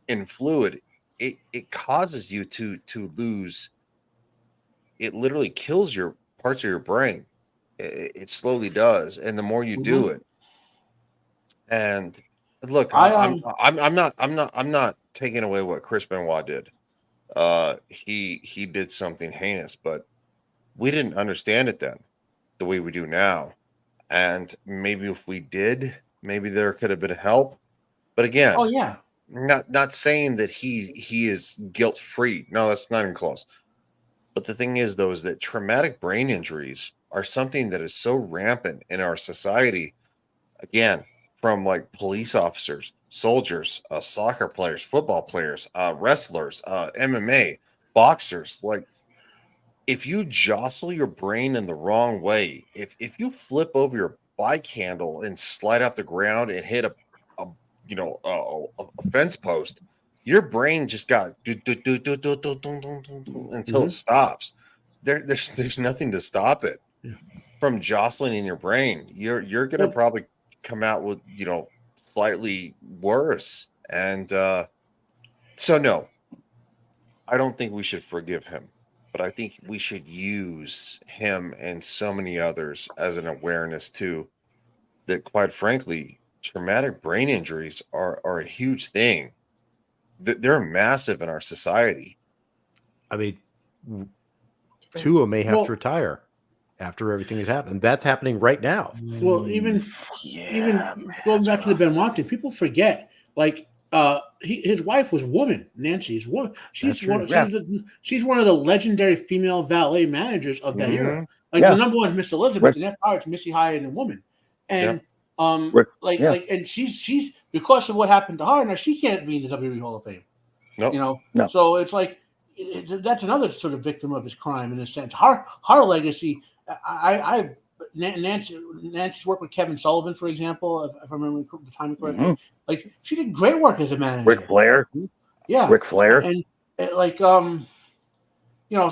in fluid. It causes you to lose. It literally kills your parts of your brain. It slowly does, and the more you do it. And look, I'm not taking away what Chris Benoit did. He did something heinous, but we didn't understand it then the way we do now. And maybe if we did, maybe there could have been help. But again, Oh yeah, not saying that he is guilt free. No, that's not even close. But the thing is, though, is that traumatic brain injuries are something that is so rampant in our society. Again, from like police officers, soldiers, soccer players, football players, wrestlers, MMA, boxers. Like, if you jostle your brain in the wrong way, if you flip over your bike handle and slide off the ground and hit a fence post, your brain just got until it stops. There's nothing to stop it from jostling in your brain. You're gonna probably come out with slightly worse. And so no, I don't think we should forgive him, but I think we should use him and so many others as an awareness too, that quite frankly, traumatic brain injuries are a huge thing. They're massive in our society. I mean, Tua may have to retire after everything has happened. That's happening right now. Well, even going back to the Benoit thing, people forget. Like, his wife was woman. Nancy's woman. She's one of the legendary female valet managers of that era. Like the number one is Miss Elizabeth, and after her it's Missy Hyatt and a woman. And and she's because of what happened to her, now she can't be in the WWE Hall of Fame. No. So it's like that's another sort of victim of his crime in a sense. Her legacy. Nancy's worked with Kevin Sullivan, for example, if I remember the time correctly. Like, she did great work as a manager. Ric Flair, and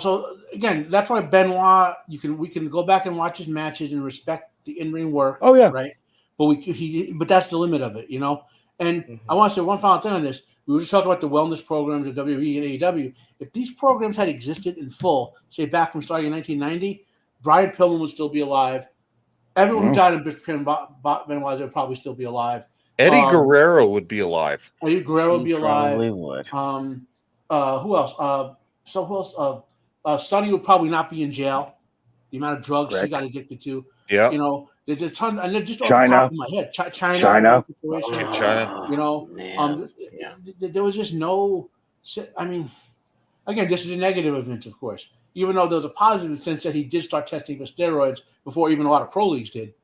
so again, that's why Benoit. We can go back and watch his matches and respect the in-ring work. Oh yeah, right. But that's the limit of it, And I want to say one final thing on this. We were just talking about the wellness programs of WWE and AEW. If these programs had existed in full, say back from starting in 1990, Brian Pillman would still be alive. Everyone who died in Benoit would probably still be alive. Eddie Guerrero would be alive. Eddie Guerrero would be alive. Probably would. Who else? Sonny would probably not be in jail. The amount of drugs he got addicted to. Yeah. There's a ton, and they're just off China. the top of my head. China. China. There was just no. I mean, again, this is a negative of Vince, of course. Even though there was a positive sense that he did start testing for steroids before even a lot of pro leagues did,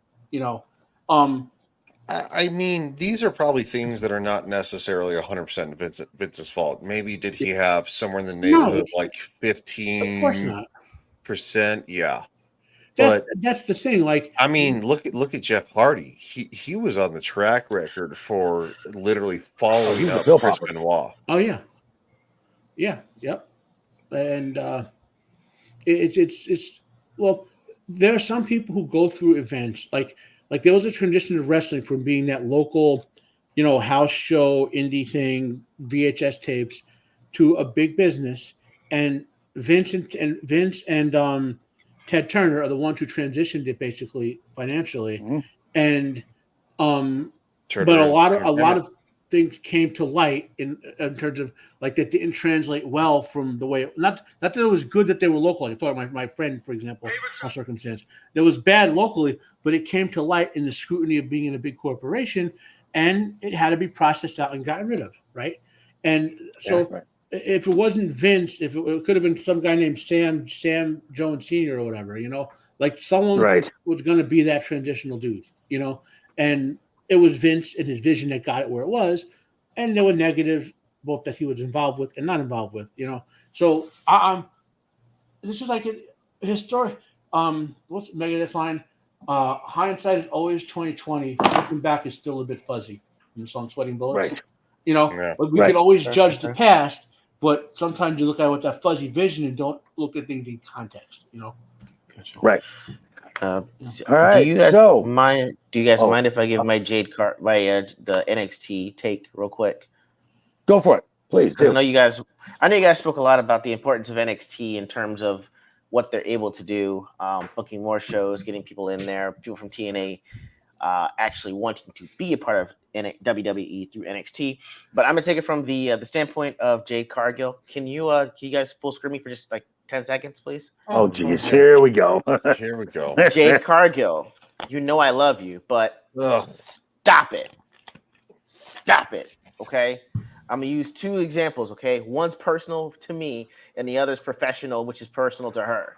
I mean, these are probably things that are not necessarily 100% Vince's fault. Maybe did he have somewhere in the neighborhood of like 15%? Yeah. But that's the thing. Like, I mean, look at Jeff Hardy. He was on the track record for literally following up Chris Benoit. Oh yeah, yep. And it's well, there are some people who go through events like there was a transition of wrestling from being that local, house show indie thing, VHS tapes, to a big business, and Vince and Ted Turner are the ones who transitioned it basically financially, and but a lot of things came to light in terms of like that didn't translate well from the way not that it was good that they were local. I thought my friend, for example, my circumstance that was bad locally, but it came to light in the scrutiny of being in a big corporation, and it had to be processed out and gotten rid of, right? And so if it wasn't Vince, if it could have been some guy named Sam Jones Sr. or whatever, like someone was going to be that transitional dude, and it was Vince and his vision that got it where it was, and there were negatives both that he was involved with and not involved with, So this is like a historic. What's Megadeth's line? Hindsight is always 20/20. Looking back is still a bit fuzzy. In the song "Sweating Bullets," we could always judge the past, but sometimes you look at it with that fuzzy vision and don't look at things in context. Right. All right. Do you guys mind? Do you guys mind if I give my the NXT take real quick? Go for it, please. I know you guys spoke a lot about the importance of NXT in terms of what they're able to do, booking more shows, getting people in there, people from TNA actually wanting to be a part of WWE through NXT. But I'm gonna take it from the standpoint of Jade Cargill. Can you guys full screen me for just like 10 seconds, please? Oh, geez. Here we go. Here we go. Jade Cargill, I love you, but stop it. Stop it. Okay? I'm going to use two examples, okay? One's personal to me, and the other's professional, which is personal to her.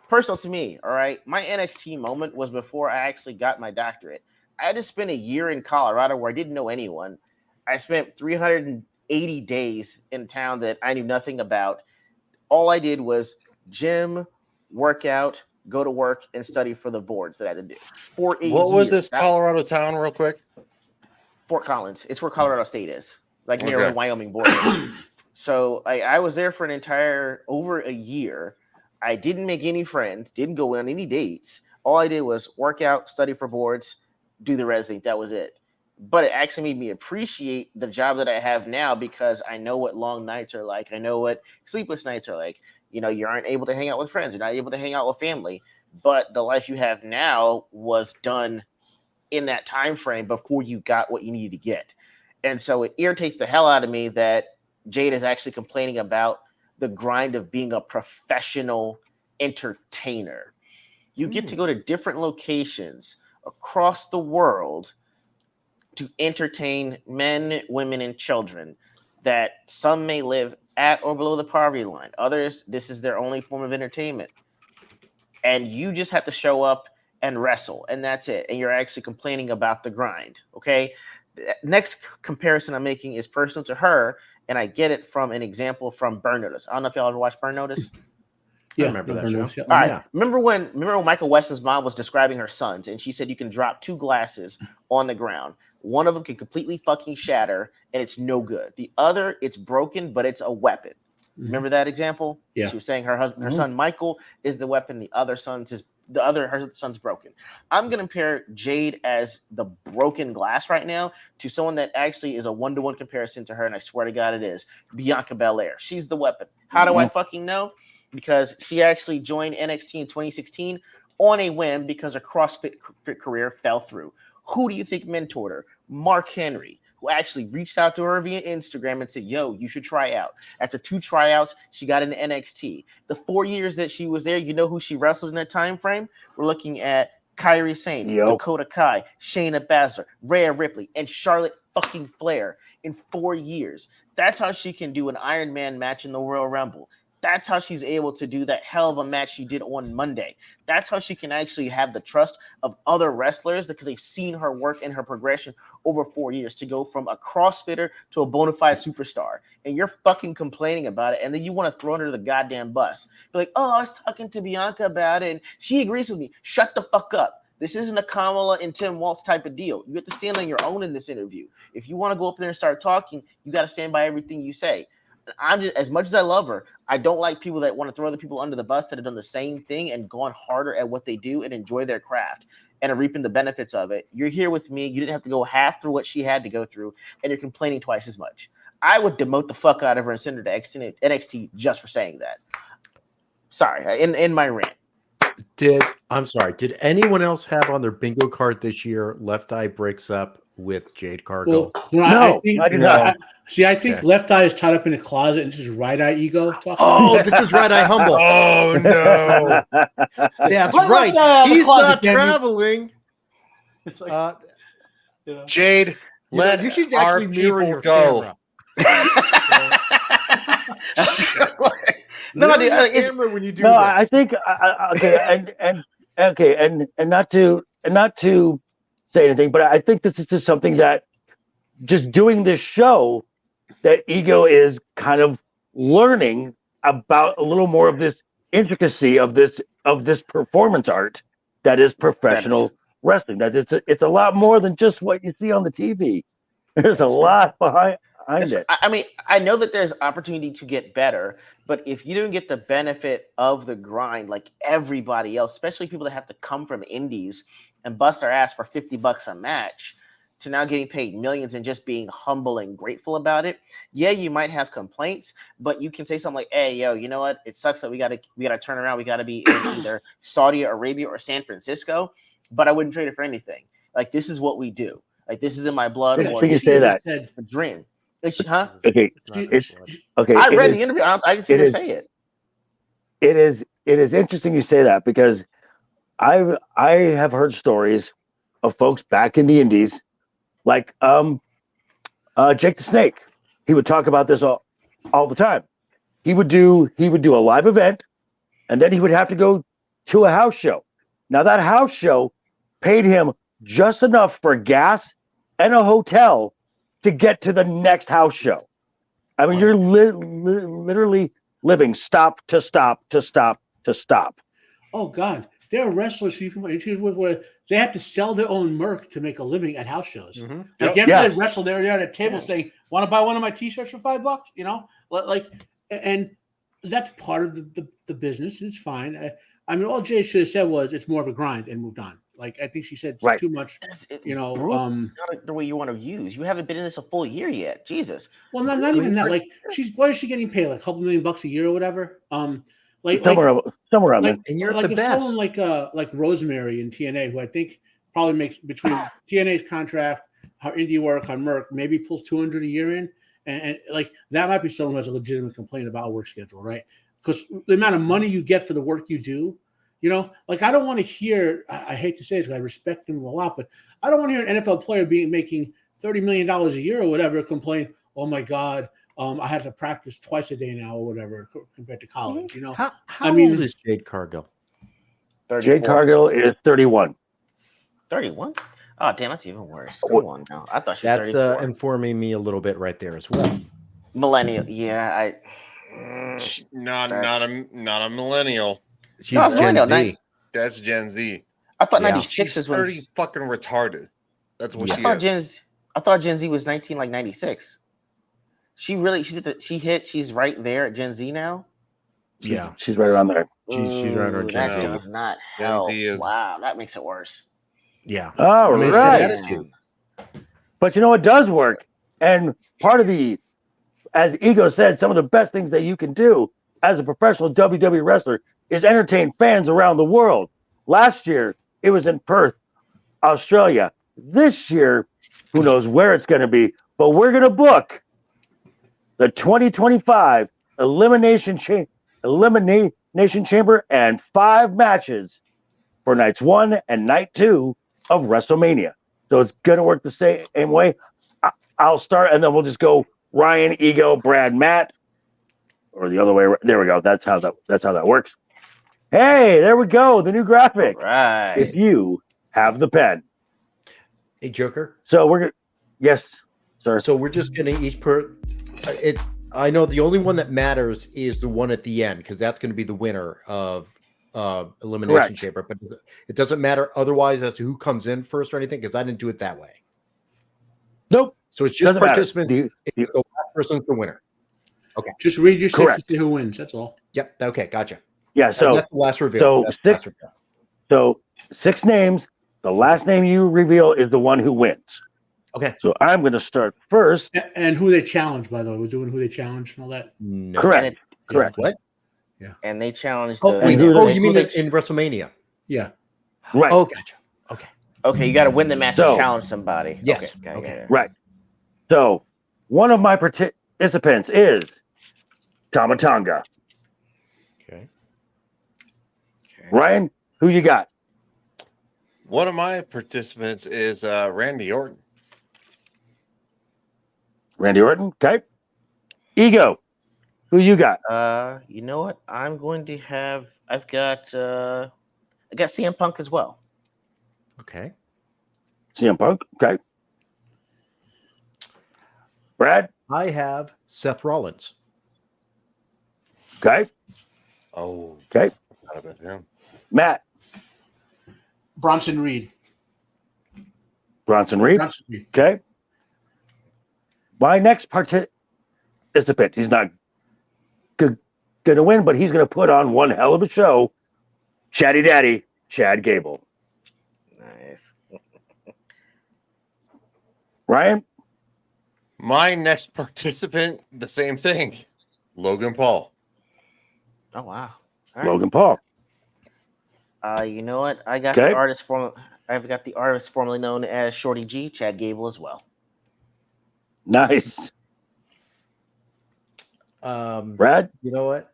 Personal to me, all right? My NXT moment was before I actually got my doctorate. I had to spend a year in Colorado where I didn't know anyone. I spent 380 days in a town that I knew nothing about. All I did was gym, workout, go to work, and study for the boards that I had to do. What was this Colorado town, real quick? Fort Collins. It's where Colorado State is, like near the Wyoming border. So I was there for over a year. I didn't make any friends, didn't go on any dates. All I did was work out, study for boards, do the resi. That was it. But it actually made me appreciate the job that I have now because I know what long nights are like. I know what sleepless nights are like. You aren't able to hang out with friends. You're not able to hang out with family. But the life you have now was done in that time frame before you got what you needed to get. And so it irritates the hell out of me that Jade is actually complaining about the grind of being a professional entertainer. You get to go to different locations across the world to entertain men, women, and children that some may live at or below the poverty line. Others, this is their only form of entertainment. And you just have to show up and wrestle, and that's it. And you're actually complaining about the grind, okay? The next comparison I'm making is personal to her, and I get it from an example from Burn Notice. I don't know if y'all ever watched Burn Notice. Yeah, I remember that show. Yeah. All right. Remember when Michael Weston's mom was describing her sons, and she said you can drop two glasses on the ground. One of them can completely fucking shatter, and it's no good. The other, it's broken, but it's a weapon. Remember that example? Yeah. She was saying her son Michael is the weapon. Her son's broken. I'm going to compare Jade as the broken glass right now to someone that actually is a 1-to-1 comparison to her, and I swear to God it is Bianca Belair. She's the weapon. How do I fucking know? Because she actually joined NXT in 2016 on a whim because her CrossFit career fell through. Who do you think mentored her? Mark Henry, who actually reached out to her via Instagram and said, yo, you should try out. After 2 tryouts, she got into NXT. The 4 years that she was there, you know who she wrestled in that time frame? We're looking at Kairi Sane, Dakota Kai, Shayna Baszler, Rhea Ripley, and Charlotte fucking Flair in 4 years. That's how she can do an Iron Man match in the Royal Rumble. That's how she's able to do that hell of a match she did on Monday. That's how she can actually have the trust of other wrestlers because they've seen her work and her progression over 4 years to go from a CrossFitter to a bona fide superstar. And you're fucking complaining about it. And then you want to throw her to the goddamn bus. Be like, oh, I was talking to Bianca about it and she agrees with me. Shut the fuck up. This isn't a Kamala and Tim Waltz type of deal. You have to stand on your own in this interview. If you want to go up there and start talking, you got to stand by everything you say. I'm just, as much as I love her, I don't like people that want to throw other people under the bus that have done the same thing and gone harder at what they do and enjoy their craft and are reaping the benefits of it. You're here with me. You didn't have to go half through what she had to go through, and you're complaining twice as much. I would demote the fuck out of her and send her to NXT just for saying that. Sorry, in my rant. Did anyone else have on their bingo card this year Left Eye breaks up with Jade Cargill? Well, No, I did not. I think Left Eye is tied up in a closet and this is Right Eye Ego talking. Oh, this is Right Eye Humble. Oh no. That's Let right. Left Eye out of the He's closet, not damn you. traveling. It's like, Jade, let you should our actually mirror people your go. camera. No, dude, Mirror your it's, camera when you do No, this. I think and not to say anything, but I think this is just something that just doing this show that Ego is kind of learning about a little more of this intricacy of this performance art that is professional wrestling. That it's a lot more than just what you see on the TV. There's a lot behind it. I mean, I know that there's opportunity to get better, but if you don't get the benefit of the grind like everybody else, especially people that have to come from indies and bust their ass for $50 a match, to now getting paid millions and just being humble and grateful about it. Yeah, you might have complaints, but you can say something like, "Hey, yo, you know what? It sucks that we gotta turn around. We gotta be in either Saudi Arabia or San Francisco, but I wouldn't trade it for anything. Like this is what we do. Like this is in my blood." I think you say that. A dream. Huh? Okay, okay. I read the interview. I didn't see her say it. It is interesting you say that because I have heard stories of folks back in the indies, like Jake the Snake. He would talk about this all the time. He would do a live event, and then he would have to go to a house show. Now that house show paid him just enough for gas and a hotel to get to the next house show. I mean, you're literally living stop to stop to stop to stop. Oh God, there are wrestlers who you can issues with where they have to sell their own merch to make a living at house shows. Mm-hmm. Like Yes. they wrestle, they're at a table saying, "Want to buy one of my T-shirts for $5?" You know, like, and that's part of the business. And it's fine. I mean, all Jay should have said was it's more of a grind and moved on. Like I think she said Right. too much. You know, not the way you want to use. You haven't been in this a full year yet. Jesus. well, not even that. Like what is she getting paid? Like a couple $1 million a year or whatever. Like somewhere around there. like, And you're like the if best. someone like Rosemary in TNA, who I think probably makes between TNA's contract, her indie work, her Merc, maybe pulls $200 a year in, and like that might be someone who has a legitimate complaint about a work schedule, right? Because the amount of money you get for the work you do, you know, like I don't want to hear. I hate to say this because I respect them a lot, but I don't want to hear an NFL player making $30 million a year or whatever complain, "Oh my God, I have to practice twice a day now or whatever compared to college." You know, How I mean, old is Jade Cargill? 34. Jade Cargill is 31. 31? Oh, damn, that's even worse. Come on now. I thought she was That's 34. informing me a little bit right there as well. Millennial. Yeah, Not a millennial. She's No, Gen millennial, Z. That's Gen Z. I thought Yeah. 96 She's is when 30 fucking retarded. That's what Yeah. she I thought Gen Z was 96. She's right there at Gen Z now. Yeah, She's right around there. she's right on Gen That Z. does not Gen help. Z is- Wow, that makes it worse. Yeah. All I mean, it's that right. attitude. But you know what does work? And part of as Ego said, some of the best things that you can do as a professional WWE wrestler is entertain fans around the world. Last year, it was in Perth, Australia. This year, who knows where it's going to be, but we're going to book the 2025 Elimination Chamber and 5 matches for nights 1 and night 2 of WrestleMania. So it's going to work the same way. I'll start, and then we'll just go Ryan, Ego, Brad, Matt, or the other way. There we go. That's how that works. Hey, there we go. The new graphic. Right. If you have the pen. Hey, Joker. So yes, sir. So we're just getting each it. I know the only one that matters is the one at the end because that's going to be the winner of Elimination Correct. Chamber. But it doesn't matter otherwise as to who comes in first or anything because I didn't do it that way. Nope. So it's just Doesn't matter. participants. The last person's the winner. Okay. just read your six Correct. and see who wins. That's all. Yep. Okay. Gotcha. Yeah. So that's the last reveal. so That's the last six- reveal. So 6 names. The last name you reveal is the one who wins. Okay. So I'm going to start first. And who they challenge, by the way. We're doing who they challenge and all that. No. Correct. Correct. What? and they challenged. Oh, the, you mean in WrestleMania? Yeah. Right. Oh, gotcha. Okay. Okay, you got to win the match So- to challenge somebody. Yes. Okay. Right. So one of my participants is Tamatanga. Okay. Ryan, who you got? One of my participants is Randy Orton. Randy Orton. Okay. Ego, who you got? You know what? I got CM Punk as well. Okay. CM Punk. Okay. Brad. I have Seth Rollins. Okay. Oh, Okay. forgot about him. Matt. Bronson Reed. Bronson Reed. Bronson Reed. Okay. My next participant, he's not going to win, but he's going to put on one hell of a show. Chatty Daddy, Chad Gable. Nice. Ryan? My next participant, the same thing. Logan Paul. Oh wow. All right. Logan Paul. You know what? I got Okay. the artist I've got the artist formerly known as Shorty G, Chad Gable as well. Nice. Brad? You know what?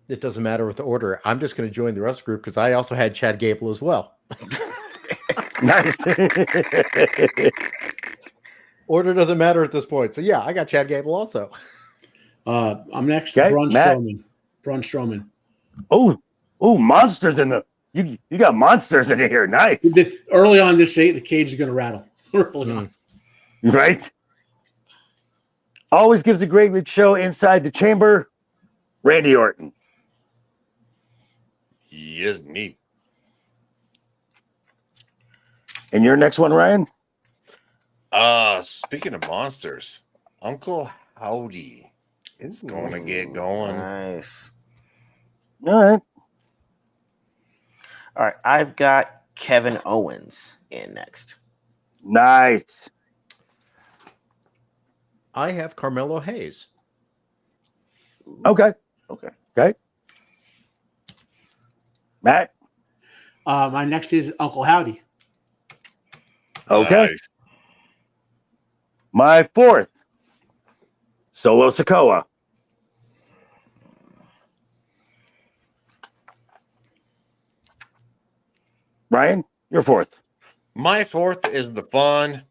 It doesn't matter with the order. I'm just going to join the rest group because I also had Chad Gable as well. Nice. Order doesn't matter at this point. So yeah, I got Chad Gable also. I'm next. Okay, Braun Matt. Strowman. Braun Strowman. Oh, monsters in the you got monsters in here. Nice. Early on this the cage is going to rattle. Early on. Right? Always gives a great big show inside the chamber. Randy Orton. He is neat. And your next one, Ryan? Speaking of monsters, Uncle Howdy is going to get going. Nice. All right. All right. I've got Kevin Owens in next. Nice. I have Carmelo Hayes. Okay. Okay. Matt? My next is Uncle Howdy. Okay. Nice. My fourth, Solo Sikoa. Ryan, your fourth. My fourth is the fun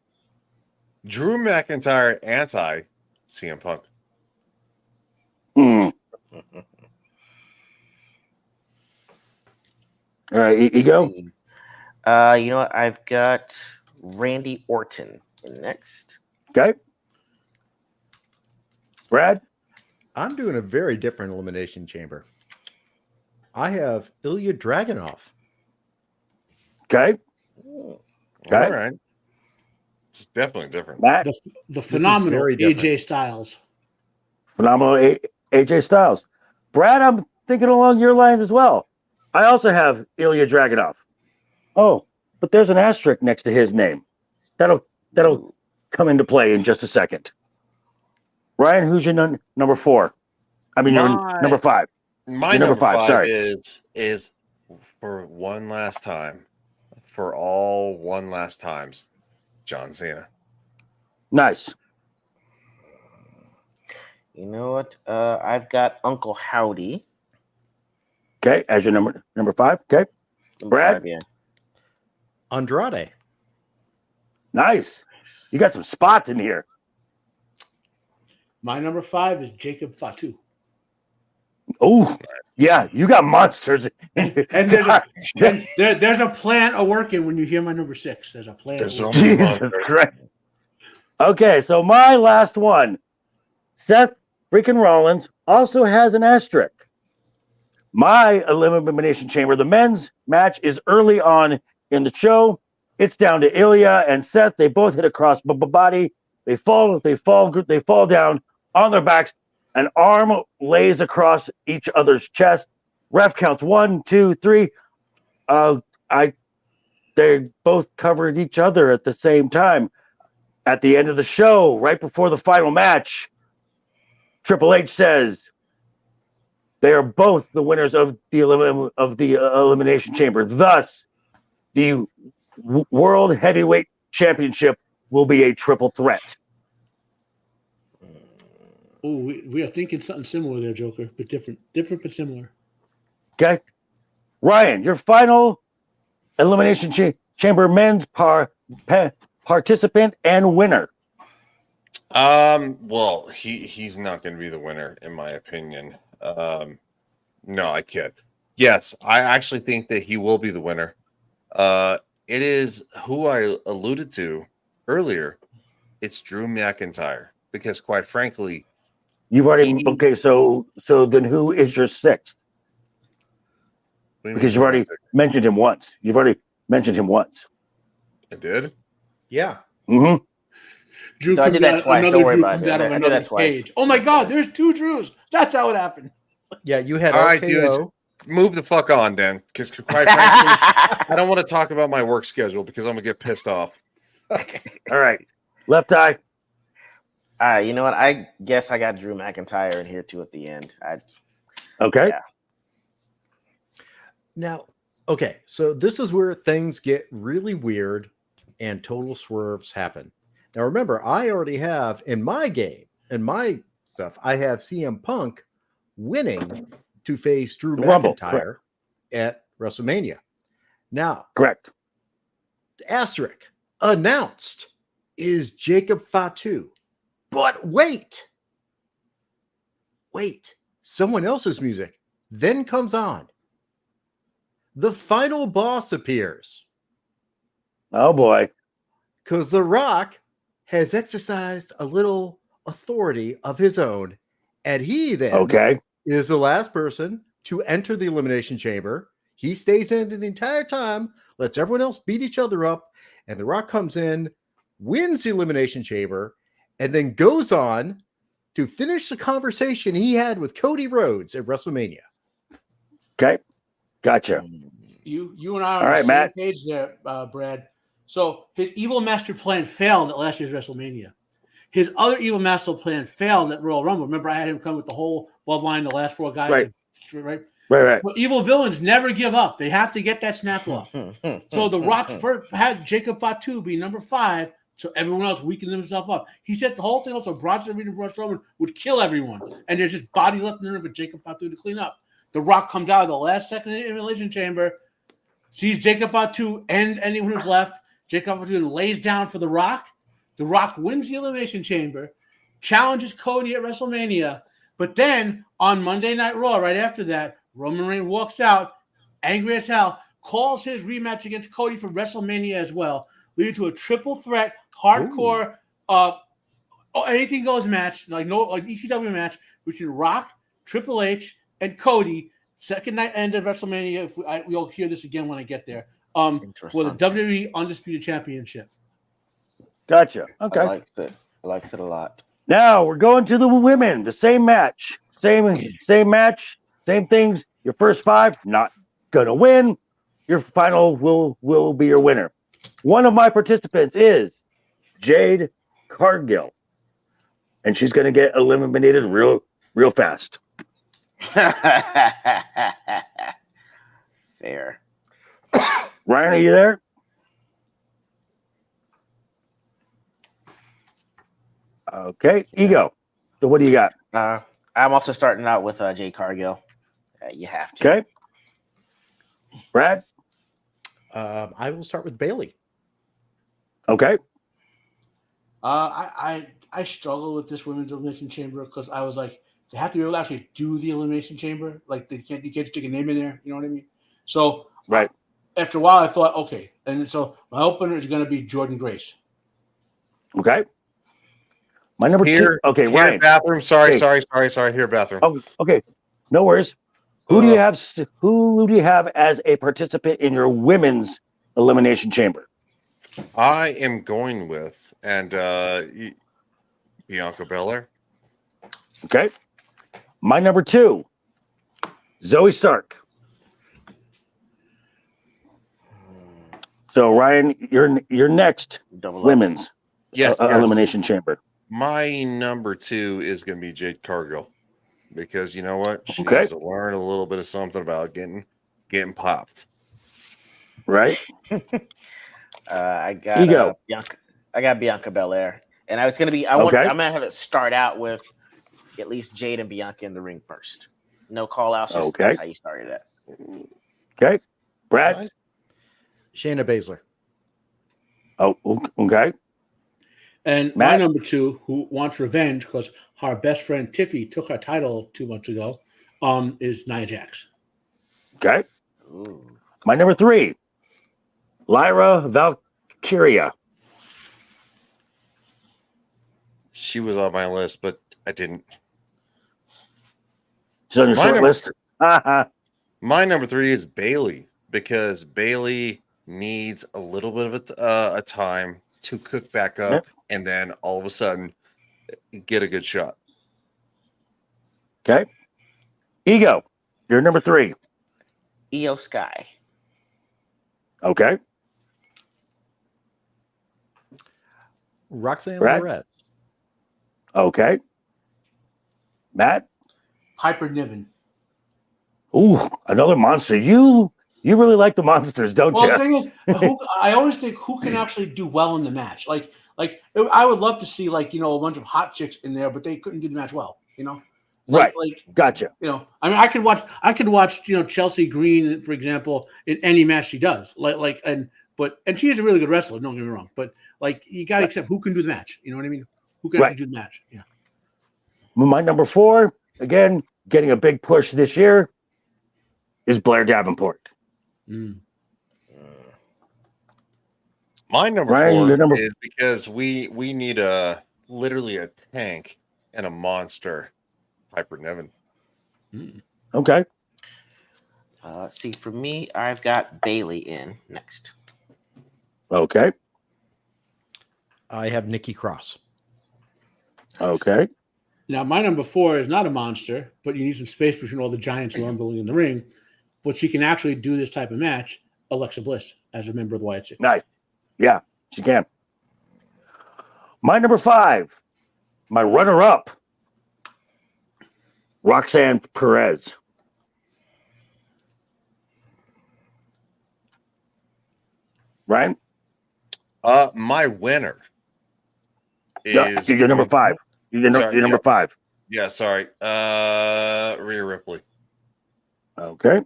Drew McIntyre anti CM Punk. Hmm. All right, Ego. You know what? I've got Randy Orton in next. Okay. Brad? I'm doing a very different elimination chamber. I have Ilya Dragunov. Okay. All Okay. right. It's definitely different. Matt? The phenomenal very AJ different. Styles. Phenomenal AJ Styles. Brad, I'm thinking along your lines as well. I also have Ilya Dragunov. Oh, but there's an asterisk next to his name. That'll come into play in just a second. Ryan, who's your number four? I mean, your number five. My Your number five sorry. is for one last time, for all one last times, John Cena. Nice. You know what? I've got Uncle Howdy. Okay, as your number five. Okay. Number Brad? 5, yeah. Andrade. Nice. You got some spots in here. My number 5 is Jacob Fatu. Oh, yeah, you got monsters. And there's a plan of working when you hear my number 6. There's a plan. There's of so many Jesus monsters. Christ. Okay, so my last one, Seth freaking Rollins, also has an asterisk. My Elimination Chamber, the men's match is early on in the show. It's down to Ilya and Seth. They both hit across body. They fall down on their backs. An arm lays across each other's chest. Ref counts 1, 2, 3. They both covered each other at the same time. At the end of the show, right before the final match, Triple H says, They are both the winners of the Elimination Chamber. Thus, the World Heavyweight Championship will be a triple threat. Oh, we are thinking something similar there, Joker, but different but similar. Okay, Ryan, your final Elimination Chamber men's participant and winner. Well, he's not going to be the winner, in my opinion. No, I kid. Yes, I actually think that he will be the winner. It is who I alluded to earlier. It's Drew McIntyre, because quite frankly, you've already okay. So then, who is your sixth? Because you've already mentioned him once. You've already mentioned him once. I did. Yeah. Mm-hmm. Drew, I did that twice. Don't worry about it. I did that twice. Oh my God, there's two Drews. That's how it happened. Yeah, you had. All right, dudes, move the fuck on, then, because quite frankly, I don't want to talk about my work schedule because I'm gonna get pissed off. Okay. All right, left eye. All right, you know what? I guess I got Drew McIntyre in here too at the end. Okay. Yeah. Now, okay, so this is where things get really weird and total swerves happen. Now, remember, I already have in my game, in my stuff, I have CM Punk winning to face Drew McIntyre at WrestleMania. Now, correct. Asterisk announced is Jacob Fatu. But wait, someone else's music then comes on. The final boss appears. Oh boy. Because The Rock has exercised a little authority of his own, and he then is the last person to enter the Elimination Chamber. He stays in the entire time, lets everyone else beat each other up, and The Rock comes in, wins the Elimination Chamber, and then goes on to finish the conversation he had with Cody Rhodes at WrestleMania. Okay. Gotcha. You and I are on the same page there, Brad. So his evil master plan failed at last year's WrestleMania. His other evil master plan failed at Royal Rumble. Remember, I had him come with the whole bloodline, the last four guys. Right. But evil villains never give up. They have to get that snap off. So The Rock first had Jacob Fatu be number 5, so everyone else weakened themselves up. He set the whole thing up so Bronson Reed and Braun Strowman would kill everyone. And there's just body left in there for Jacob Fatu to clean up. The Rock comes out of the last second in the Elimination Chamber, sees Jacob Fatu and anyone who's left. Jacob Fatu lays down for The Rock. The Rock wins the Elimination Chamber, challenges Cody at WrestleMania. But then on Monday Night Raw, right after that, Roman Reigns walks out, angry as hell, calls his rematch against Cody for WrestleMania as well, leading to a triple threat, hardcore, anything goes match, like ECW match between Rock, Triple H, and Cody. Second night end of WrestleMania. We'll hear this again when I get there. For the WWE Undisputed Championship. Gotcha. Okay. I likes it a lot. Now we're going to the women. The same match. Same match. Same things. Your first 5, not gonna win. Your final will be your winner. One of my participants is Jade Cargill. And she's gonna get eliminated real fast. Fair. Ryan, are you there? Okay, Ego. So what do you got? I'm also starting out with Jade Cargill. You have to. Okay. Brad? I will start with Bailey. Okay. I struggle with this women's elimination chamber because I was like, they have to be able to actually do the elimination chamber. Like you can't just stick a name in there. You know what I mean? So after a while, I thought, okay, and so my opener is going to be Jordan Grace. Okay. My number 2. Okay, here Ryan. Bathroom. Sorry. Here, bathroom. Oh, okay. No worries. Who do you have? Who do you have as a participant in your women's elimination chamber? I am going with Bianca Belair. Okay. My number 2, Zoe Stark. So Ryan, you're next. Women's elimination chamber. My number 2 is going to be Jade Cargill. because you know what? She Okay. needs to learn a little bit of something about getting popped. Right. I got Ego. Bianca. I got Bianca Belair, and I'm Okay. gonna have it start out with at least Jade and Bianca in the ring first. No call outs. Just Okay. That's how you started that. Okay. Brad. Shayna Baszler. Oh, okay. And my Matt? number 2, who wants revenge because her best friend Tiffy took her title 2 months ago, is Nia Jax. Okay. Ooh. My number 3, Lyra Valkyria. She was on my list, but I didn't. She's on your short list. My number 3 is Bailey, because Bailey needs a little bit of a time to cook back up, and then all of a sudden get a good shot. Okay. Ego. You're number 3. Io Sky. Okay. Roxanne Brad? Perez. Okay. Matt? Piper Niven. Ooh, another monster. You really like the monsters, don't Well, the you? thing is, I always think who can actually do well in the match. Like I would love to see a bunch of hot chicks in there, but they couldn't do the match well. Right. Gotcha. I mean, I could watch Chelsea Green, for example, in any match she does. And she is a really good wrestler. Don't get me wrong, but you got to accept who can do the match. You know what I mean? Who can actually do the match? Yeah. My number 4, again, getting a big push this year, is Blair Davenport. My number Ryan, 4 your is because we need literally a tank and a monster, Piper Niven. Okay. See, for me, I've got Bailey in next. Okay. I have Nikki Cross. Okay. Now, my number 4 is not a monster, but you need some space between all the giants rumbling in the ring. But she can actually do this type of match, Alexa Bliss, as a member of the Wyatt Six. Nice. Yeah, she can. My number 5, my runner-up, Roxanne Perez. Ryan? My winner is You're number 5. You're number 5. Yeah, sorry. Rhea Ripley. Okay.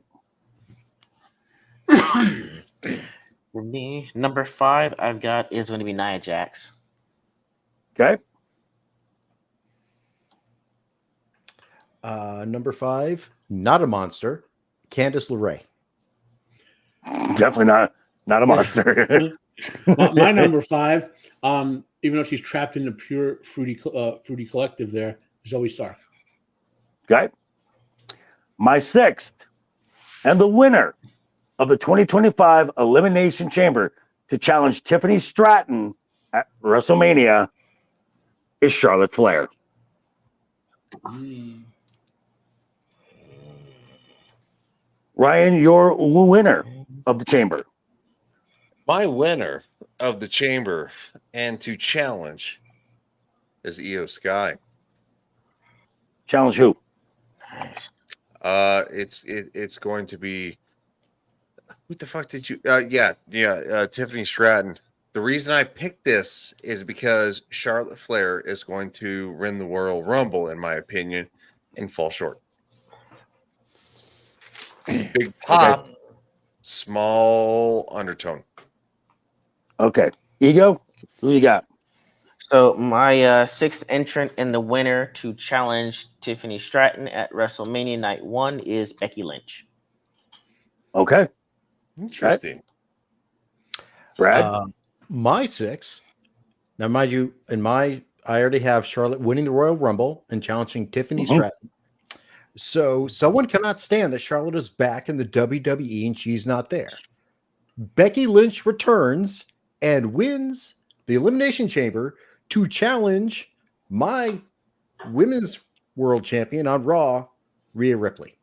For me, number 5 I've got is going to be Nia Jax. Okay. Number 5, not a monster, Candice LeRae. Definitely not a monster. my number 5, even though she's trapped in the pure fruity collective, there, Zoe Stark. Okay. My 6th, and the winner of the 2025 Elimination Chamber to challenge Tiffany Stratton at WrestleMania, is Charlotte Flair. Ryan, your winner of the Chamber. My winner of the Chamber and to challenge is Io Sky. Challenge who? It's going to be, what the fuck did you? Tiffany Stratton. The reason I picked this is because Charlotte Flair is going to win the Royal Rumble, in my opinion, and fall short. Big pop, small undertone. Okay. Ego, who you got? So my 6th entrant and the winner to challenge Tiffany Stratton at WrestleMania Night 1 is Becky Lynch. Okay. Interesting. Brad? My 6. Now, mind you, I already have Charlotte winning the Royal Rumble and challenging Tiffany Stratton. So someone cannot stand that Charlotte is back in the WWE and she's not there. Becky Lynch returns and wins the Elimination Chamber to challenge my women's world champion on Raw, Rhea Ripley.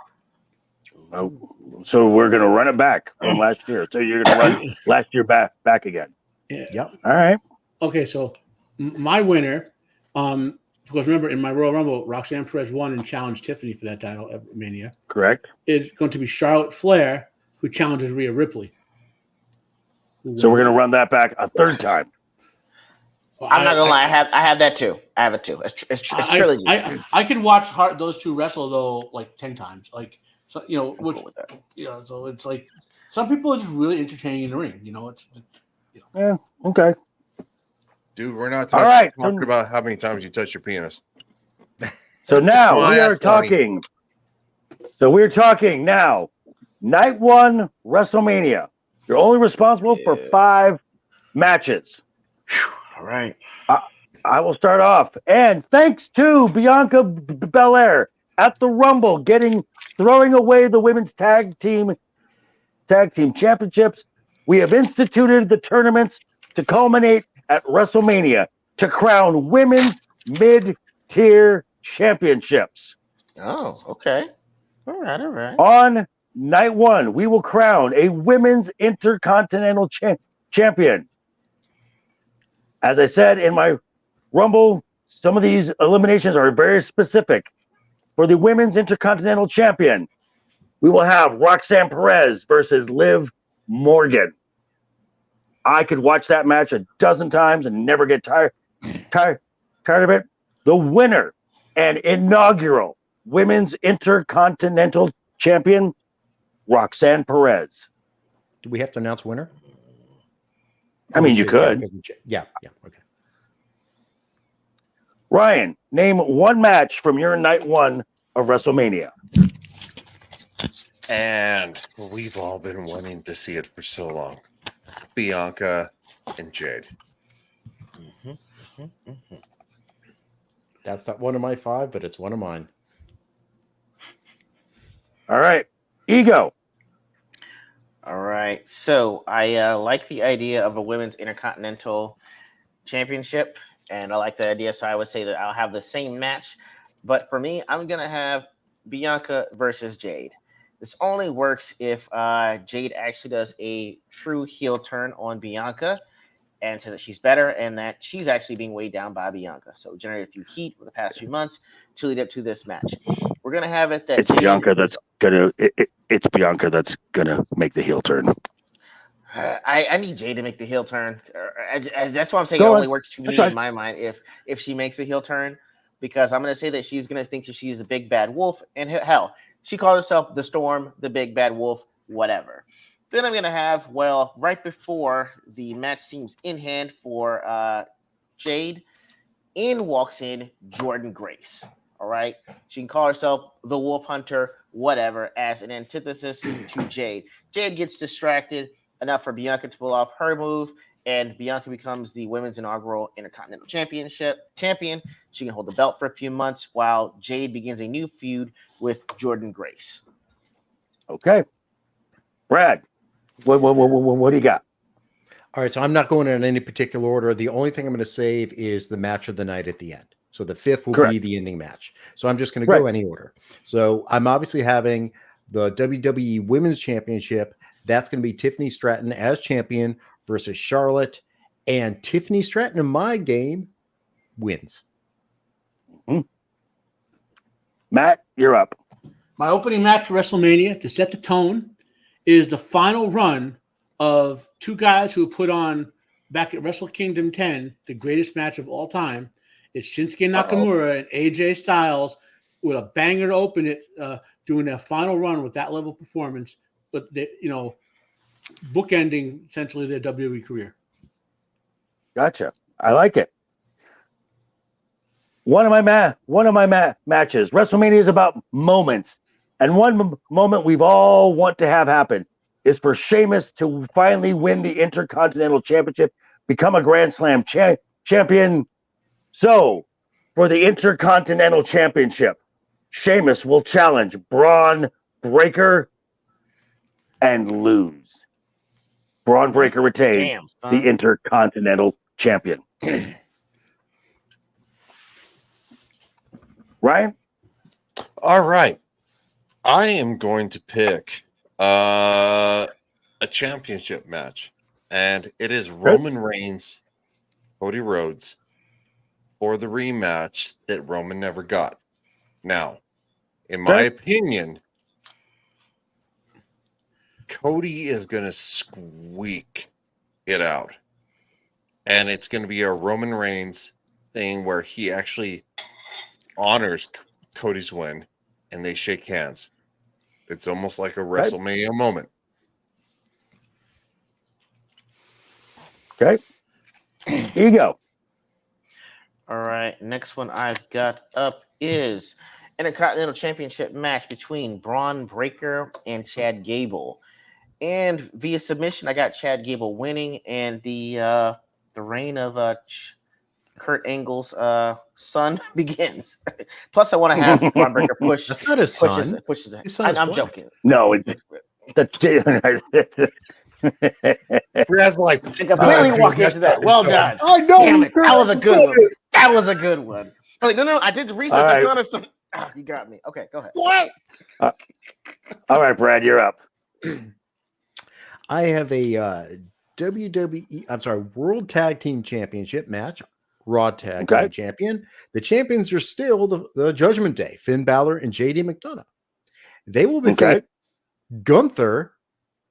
Oh, so we're going to run it back from last year. So you're going to run last year back again. Yeah. Yep. All right. Okay, so my winner, because remember, in my Royal Rumble, Roxanne Perez won and challenged Tiffany for that title at Mania. Correct. It's going to be Charlotte Flair who challenges Rhea Ripley. So we're going to run that back a third time. I'm not gonna lie. I have that too. I have it too. It's trilogy. I could watch those two wrestle though like 10 times. Like so, so it's like some people are just really entertaining in the ring. Yeah. Okay. Dude, we're not talking about how many times you touch your penis. So now we are talking. So we're talking now. Night 1 WrestleMania. You're only responsible for 5 matches. All right. I will start off. And thanks to Bianca Belair at the Rumble, throwing away the women's tag team championships, we have instituted the tournaments to culminate at WrestleMania to crown women's mid-tier championships. Oh, okay. All right. On night 1, we will crown a women's intercontinental champion. As I said in my Rumble, some of these eliminations are very specific. For the women's intercontinental champion, we will have Roxanne Perez versus Liv Morgan. I could watch that match a dozen times and never get tired of it. The winner and inaugural women's intercontinental champion, Roxanne Perez. Do we have to announce winner? I mean, you could. Yeah. Okay. Ryan, name one match from your night 1 of WrestleMania. And we've all been wanting to see it for so long. Bianca and Jade. That's not one of my 5, but it's one of mine. All right. Ego. All right. So I like the idea of a women's intercontinental championship, and I like the idea. So I would say that I'll have the same match, but for me, I'm gonna have Bianca versus Jade. This only works if Jade actually does a true heel turn on Bianca and says that she's better and that she's actually being weighed down by Bianca. So generate a few heat for the past few months to lead up to this match. We're gonna have it that it's Bianca that's gonna. It's Bianca that's gonna make the heel turn. I need Jade to make the heel turn. That's why I'm saying it only works to me in my mind if she makes a heel turn, because I'm gonna say that she's gonna think that she's a big bad wolf, and hell, she calls herself the Storm, the big bad wolf, whatever. Then I'm gonna have right before the match seems in hand for Jade, in walks in Jordan Grace. All right. She can call herself the Wolf Hunter, whatever, as an antithesis to Jade. Jade gets distracted enough for Bianca to pull off her move, and Bianca becomes the women's inaugural Intercontinental champion. She can hold the belt for a few months while Jade begins a new feud with Jordan Grace. Okay. Brad, what do you got? All right. So I'm not going in any particular order. The only thing I'm going to save is the match of the night at the end. So the 5th will be the ending match. So I'm just going to go any order. So I'm obviously having the WWE Women's Championship. That's going to be Tiffany Stratton as champion versus Charlotte. And Tiffany Stratton in my game wins. Mm-hmm. Matt, you're up. My opening match for WrestleMania to set the tone is the final run of 2 guys who put on back at Wrestle Kingdom 10, the greatest match of all time. It's Shinsuke Nakamura and AJ Styles with a banger to open it, doing their final run with that level of performance, but bookending essentially their WWE career. Gotcha. I like it. One of my matches. WrestleMania is about moments, and one moment we've all want to have happen is for Sheamus to finally win the Intercontinental Championship, become a Grand Slam champion. So, for the Intercontinental Championship, Sheamus will challenge Braun Breaker and lose. Braun Breaker retains the Intercontinental Champion. Ryan? All right. I am going to pick a championship match, and it is Roman Reigns, Cody Rhodes for the rematch that Roman never got. Now, in my opinion, Cody is going to squeak it out. And it's going to be a Roman Reigns thing where he actually honors Cody's win and they shake hands. It's almost like a WrestleMania moment. Okay. Ego. All right. Next one I've got up is Intercontinental Championship match between Braun Breaker and Chad Gable. And via submission, I got Chad Gable winning, and the reign of Kurt Angle's son begins. Plus, I want to have Braun Breaker push. That's not his son. Pushes it. His son is I'm black. joking. No, Brad's like, I completely walk into that. Well done. I know. Damn it. That was a good one. That was a good one. I'm like, no, I did the research. Right. It's not a son. Ah, you got me. Okay, go ahead. what? all right, Brad, you're up. I have a World Tag Team Championship match. Raw Tag Team Champion. The champions are still the Judgment Day, Finn Balor and JD McDonough. They will be Gunther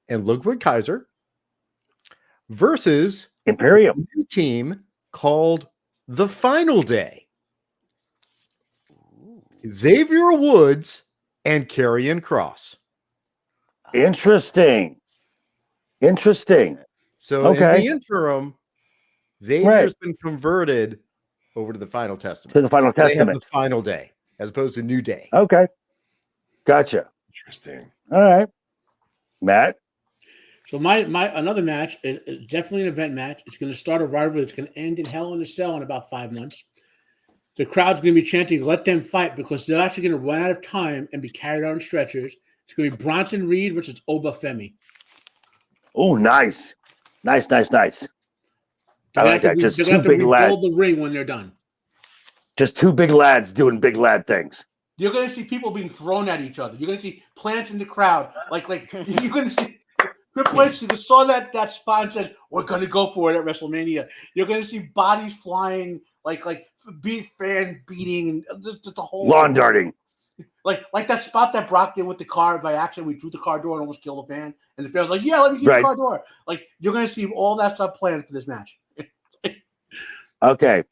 and Ludwig Kaiser versus Imperium, a new team called The Final Day. Xavier Woods and Karrion Kross. Interesting. So in the interim, Xavier's been converted over to the Final Testament. To the Final They have Testament. the Final Day as opposed to New Day. Okay. Gotcha. Interesting. All right. Matt? So my another match, definitely an event match. It's going to start a rivalry. It's going to end in Hell in a Cell in about 5 months. The crowd's going to be chanting, "Let them fight," because they're actually going to run out of time and be carried out on stretchers. It's going to be Bronson Reed versus Oba Femi. Oh, nice. I like that. Just They're two going to big lads. rebuild the ring when they're done. Just two big lads doing big lad things. You're going to see people being thrown at each other. You're going to see plants in the crowd. Like you're going to see Triple H. You saw that spot and said, "We're going to go for it at WrestleMania." You're going to see bodies flying, like fan beating, and the whole Lawn darting. Like that spot that Brock did with the car by accident. We drew the car door and almost killed a fan, and the fan was like, "Yeah, let me keep the car door." Like you're going to see all that stuff planned for this match. Okay.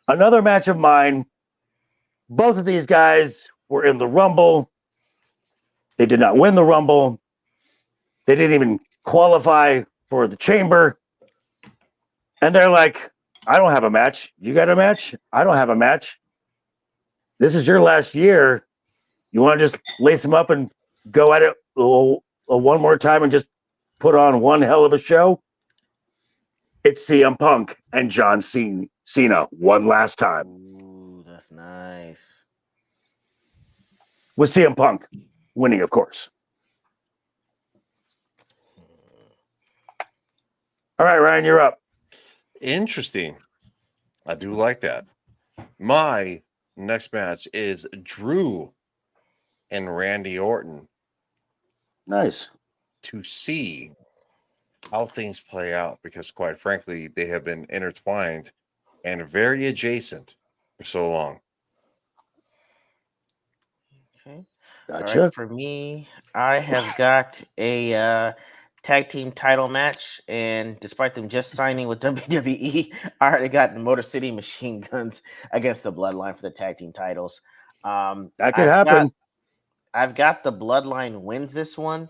Another match of mine. Both of these guys were in the Rumble. They did not win the Rumble. They didn't even qualify for the Chamber. And they're like, "I don't have a match. You got a match? I don't have a match. This is your last year. You want to just lace them up and go at it one more time and just put on one hell of a show?" It's CM Punk and John Cena one last time. Ooh, that's nice. With CM Punk winning, of course. All right, Ryan, you're up. Interesting. I do like that. My next match is Drew and Randy Orton Nice. to see how things play out because, quite frankly, they have been intertwined and very adjacent for so long. Okay. Gotcha. All right, for me, I have got a tag team title match, and despite them just signing with WWE, I already got the Motor City Machine Guns against the Bloodline for the tag team titles. That could happen. I've got the Bloodline wins this one,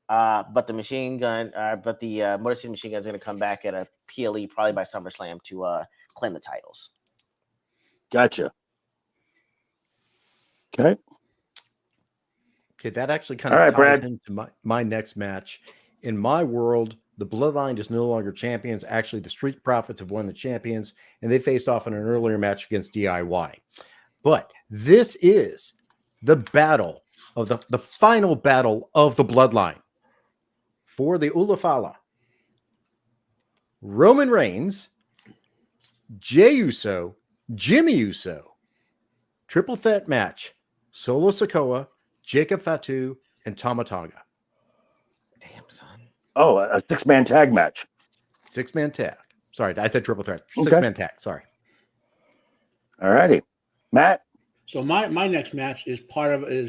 but the Motor City Machine Gun is going to come back at a PLE probably by SummerSlam to claim the titles. Gotcha. Okay. Okay, that actually kind of ties into my next match. In my world, the Bloodline is no longer champions. Actually, the Street Profits have won the champions, and they faced off in an earlier match against DIY. But this is the battle of the final battle of the Bloodline for the Ulafala. Roman Reigns, Jey Uso, Jimmy Uso, triple threat match, Solo Sikoa, Jacob Fatu, and Tama Tonga. Damn, son. Oh, a 6-man tag match. 6-man tag. Sorry, I said triple threat. 6-man tag. Sorry. All righty, Matt. So my next match is part of a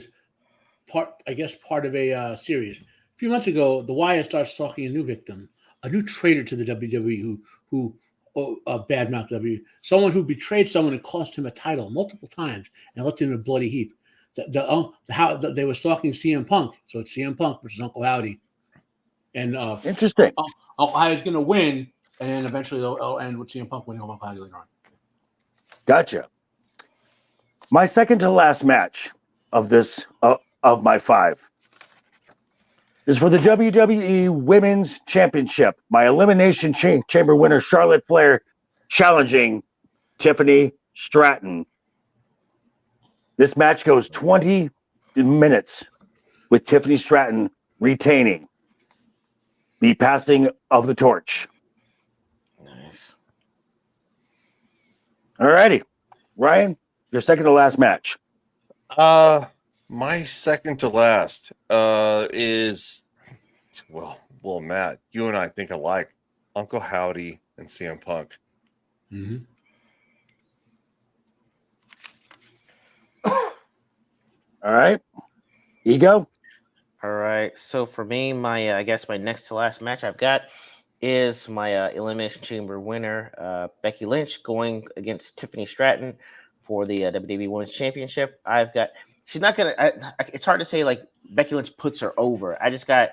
series. A few months ago, the Wyatt starts stalking a new victim, a new traitor to the WWE who badmouthed WWE, someone who betrayed someone and cost him a title multiple times and left him in a bloody heap. They were stalking CM Punk, so it's CM Punk versus Uncle Howdy, and Interesting. Uncle Howdy's going to win, and then eventually they'll end with CM Punk winning over Uncle Howdy later on. Gotcha. My second to last match of this of my 5 is for the WWE Women's Championship. My Elimination Chamber winner Charlotte Flair challenging Tiffany Stratton. This match goes 20 minutes with Tiffany Stratton retaining the passing of the torch. Nice. All righty, Ryan, your second to last match. My second to last is Matt, you and I think alike. Uncle Howdy and CM Punk. Mm-hmm. All right, Ego. All right. So for me, my I guess my next to last match I've got is my Elimination Chamber winner, Becky Lynch, going against Tiffany Stratton for the WWE Women's Championship. She's not gonna. It's hard to say like Becky Lynch puts her over. I just got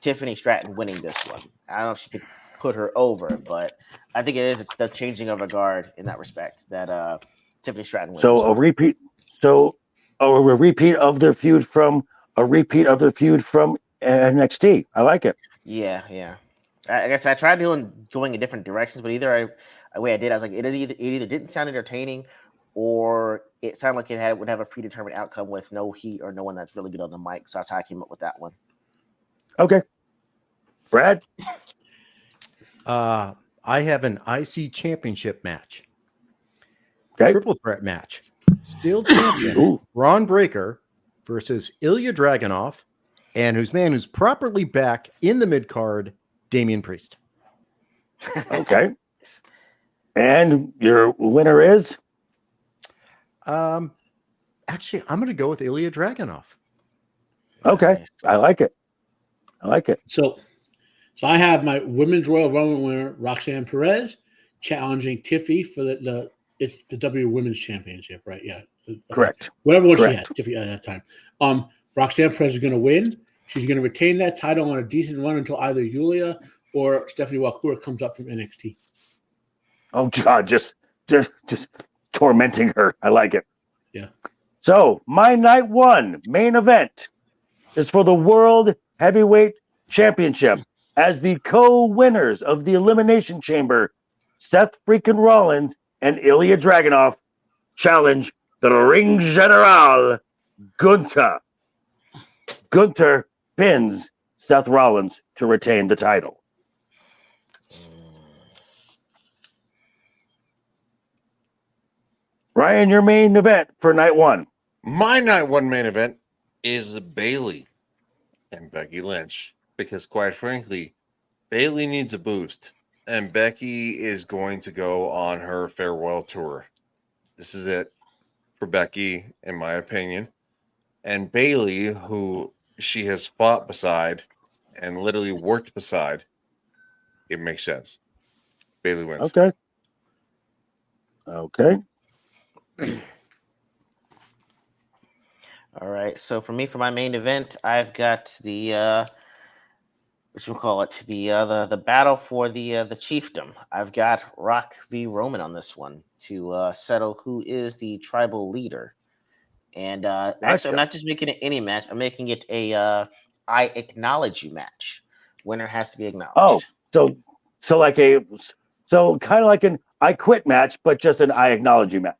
Tiffany Stratton winning this one. I don't know if she could put her over, but I think it is the changing of a guard in that respect that Tiffany Stratton wins. So a repeat. So a repeat of their feud from NXT. I like it. Yeah. I guess I tried going in different directions, but the way I did, I was like, it either didn't sound entertaining, or it sounded like it would have a predetermined outcome with no heat or no one that's really good on the mic. So that's how I came up with that one. Okay, Brad. I have an IC championship match. Okay. Triple threat match. Still champion Ron Breaker versus Ilya Dragunov, and who's properly back in the mid card, Damian Priest. Okay. And your winner is? Actually, I'm going to go with Ilya Dragunov. Okay. Nice. I like it. So I have my Women's Royal Rumble winner, Roxanne Perez, challenging Tiffy for it's the W Women's Championship, right? Yeah. Correct. Whatever one she Correct. had, Tiffy at that time. Roxanne Perez is going to win. She's going to retain that title on a decent run until either Yulia or Stephanie Wakura comes up from NXT. Oh God, just tormenting her. I like it. Yeah. So my night 1 main event is for the World Heavyweight Championship as the co-winners of the Elimination Chamber, Seth freaking Rollins and Ilya Dragunov challenge the Ring General Gunther. Gunther pins Seth Rollins to retain the title. Ryan, your main event for night 1. My night 1 main event is Bayley and Becky Lynch, because quite frankly, Bayley needs a boost, and Becky is going to go on her farewell tour. This is it for Becky, in my opinion. And Bayley, who she has fought beside and literally worked beside, it makes sense. Bayley wins. Okay. All right. So for me, for my main event, I've got the the battle for the chiefdom. I've got Rock v. Roman on this one to settle who is the tribal leader. And actually, I'm not just making it any match. I'm making it a I acknowledge you match. Winner has to be acknowledged. Oh, so kind of like an I quit match, but just an I acknowledge you match.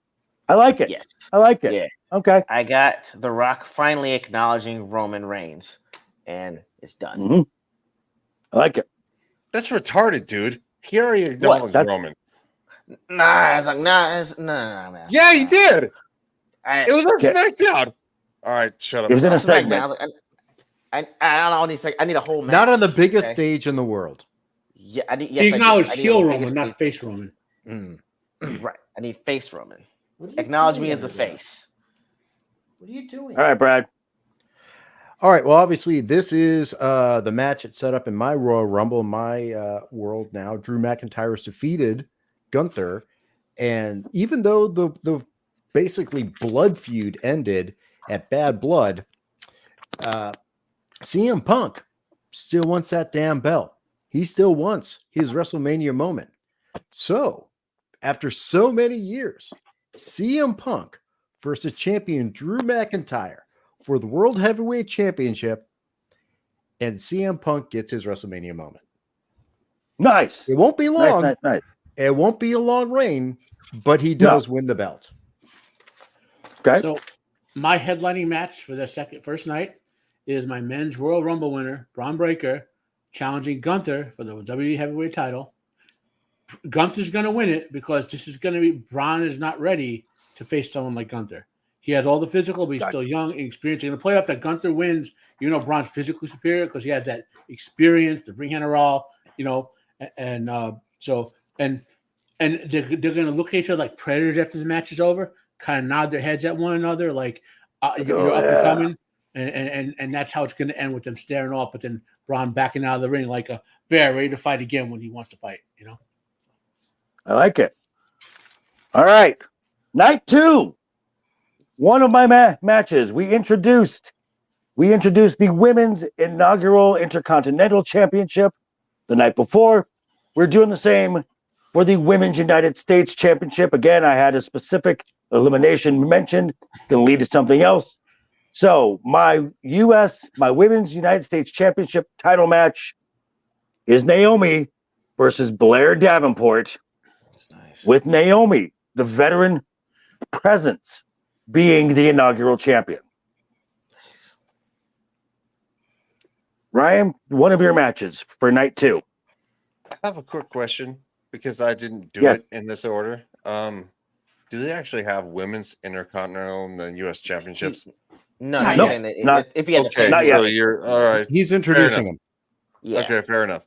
I like it. Yes. I like it. Yeah. Okay. I got The Rock finally acknowledging Roman Reigns, and it's done. Mm-hmm. I like it. That's retarded, dude. He already acknowledged Roman. Nah, I was like, nah, man. Yeah, he did. It was on Okay. SmackDown. All right, shut up. It was in a SmackDown. segment. I don't know. I need a whole match. Not on the biggest stage in the world. Yeah, I need. He Yes, acknowledged I need heel the Roman, biggest not stage. face Roman. Right. I need face Roman. Acknowledge me as the face. What are you doing? All right, Brad. All right. Well, obviously, this is the match that's set up in my Royal Rumble, my world now. Drew McIntyre has defeated Gunther. And even though the basically blood feud ended at Bad Blood, CM Punk still wants that damn belt. He still wants his WrestleMania moment. So, after so many years, CM Punk versus champion Drew McIntyre for the World Heavyweight Championship, and CM Punk gets his WrestleMania moment. Nice. It won't be long. Nice. It won't be a long reign, but he does win the belt. Okay. So my headlining match for the first night is my men's Royal Rumble winner, Braun Breaker, challenging Gunther for the WWE Heavyweight title. Gunther's going to win it because this is going to be Braun is not ready to face someone like Gunther. He has all the physical, but he's still young and experienced. You're going to play up that Gunther wins. You know, Braun's physically superior because he has that experience, the ring general, you know, and they're going to look at each other like predators after the match is over, kind of nod their heads at one another like you're up and coming, and that's how it's going to end with them staring off, but then Braun backing out of the ring like a bear ready to fight again when he wants to fight, you know? I like it. All right. Night 2. One of my matches. We introduced the women's inaugural Intercontinental Championship the night before. We're doing the same for the Women's United States Championship. Again, I had a specific elimination mentioned, going to lead to something else. So my Women's United States Championship title match is Naomi versus Blair Davenport. Nice. With Naomi, the veteran presence, being the inaugural champion. Nice. Ryan, one of your matches for night 2. I have a quick question because I didn't do it in this order. Do they actually have women's intercontinental and the U.S. championships? No, if he had Okay, Not so yet. you're all right. He's introducing him. Yeah. Okay, fair enough.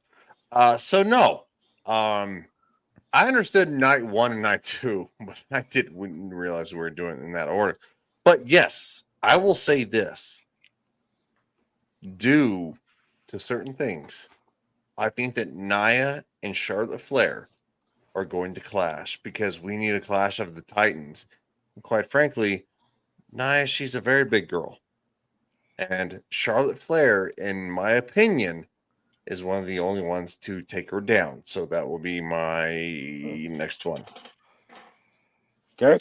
So no, I understood night 1 and night 2, but I wouldn't realize we were doing it in that order. But yes, I will say this: due to certain things, I think that Nia and Charlotte Flair are going to clash because we need a clash of the Titans. And quite frankly, Nia, she's a very big girl, and Charlotte Flair, in my opinion, is one of the only ones to take her down. So that will be my next one. Okay.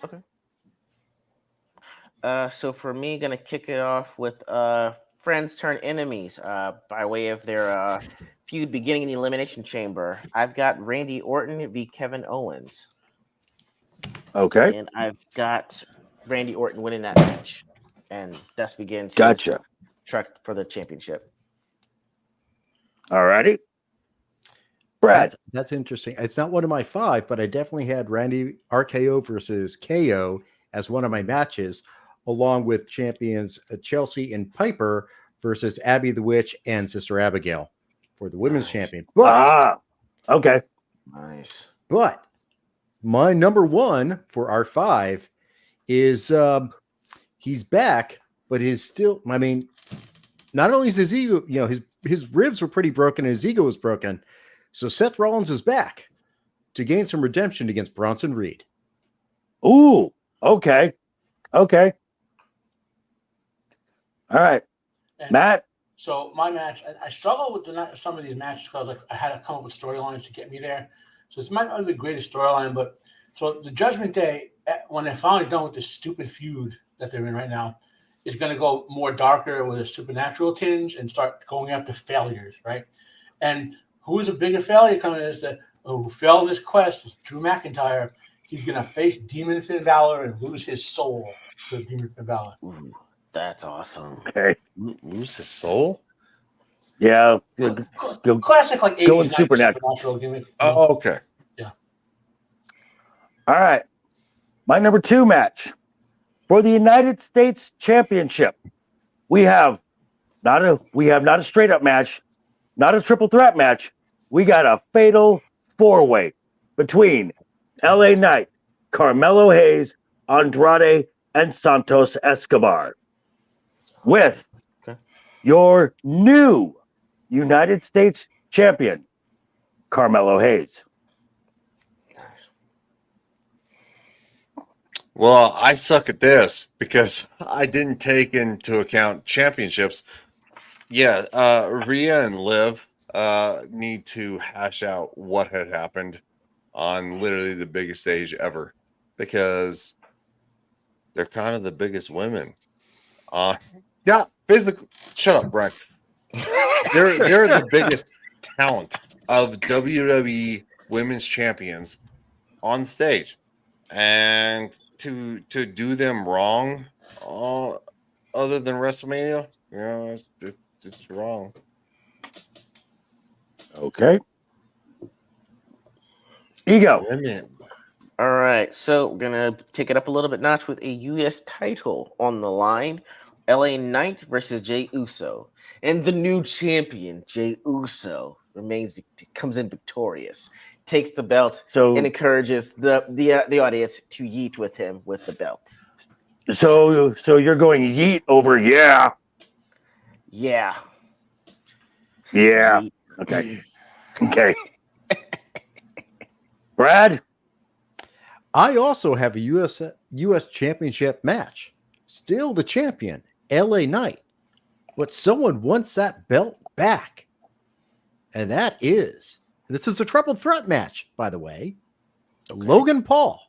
So for me, gonna kick it off with friends turn enemies by way of their feud beginning in the Elimination Chamber. I've got Randy Orton v. Kevin Owens. Okay. And I've got Randy Orton winning that match. And thus begins Gotcha. his trek for the championship. All righty. Brad. That's interesting. It's not one of my 5, but I definitely had Randy RKO versus KO as one of my matches, along with champions Chelsea and Piper versus Abby the Witch and Sister Abigail for the women's champion. But Okay. Nice. But my number 1 for our 5 is he's back, but his still, I mean, not only is his ego, you know, his ribs were pretty broken and his ego was broken. So Seth Rollins is back to gain some redemption against Bronson Reed. Ooh, okay. Okay. All right. And Matt. So my match, I struggle with some of these matches because I had to come up with storylines to get me there. So this might not be the greatest storyline, but so the Judgment Day, when they're finally done with this stupid feud that they're in right now, is going to go more darker with a supernatural tinge and start going after failures, right? And who is a bigger failure coming is that who failed his quest is Drew McIntyre. He's going to face Demon Finn Balor and lose his soul to Demon Finn Balor. Ooh, that's awesome. Okay. Lose his soul? Yeah. Classic like 80s, Going 90s supernatural gimmick. Oh, okay. Yeah. All right. My number 2 match for the United States Championship. We have not a straight up match, not a triple threat match. We got a fatal 4-way between LA Knight, Carmelo Hayes, Andrade and Santos Escobar with your new United States champion, Carmelo Hayes. Well, I suck at this because I didn't take into account championships. Yeah, Rhea and Liv need to hash out what had happened on literally the biggest stage ever, because they're kind of the biggest women. Yeah, physically. Shut up, Brian. They're the biggest talent of WWE Women's Champions on stage, and to do them wrong, other than WrestleMania, it's wrong. Okay. Ego. Women. All right, so we're gonna take it up a little bit notch with a U.S. title on the line. LA Knight versus Jey Uso, and the new champion Jey Uso comes in victorious, takes the belt, and encourages the audience to yeet with him with the belt. So you're going yeet over yeah. Yeet. Okay. Brad? I also have a U.S. championship match. Still the champion, LA Knight. But someone wants that belt back. And this is a triple threat match, by the way. Okay. Logan Paul.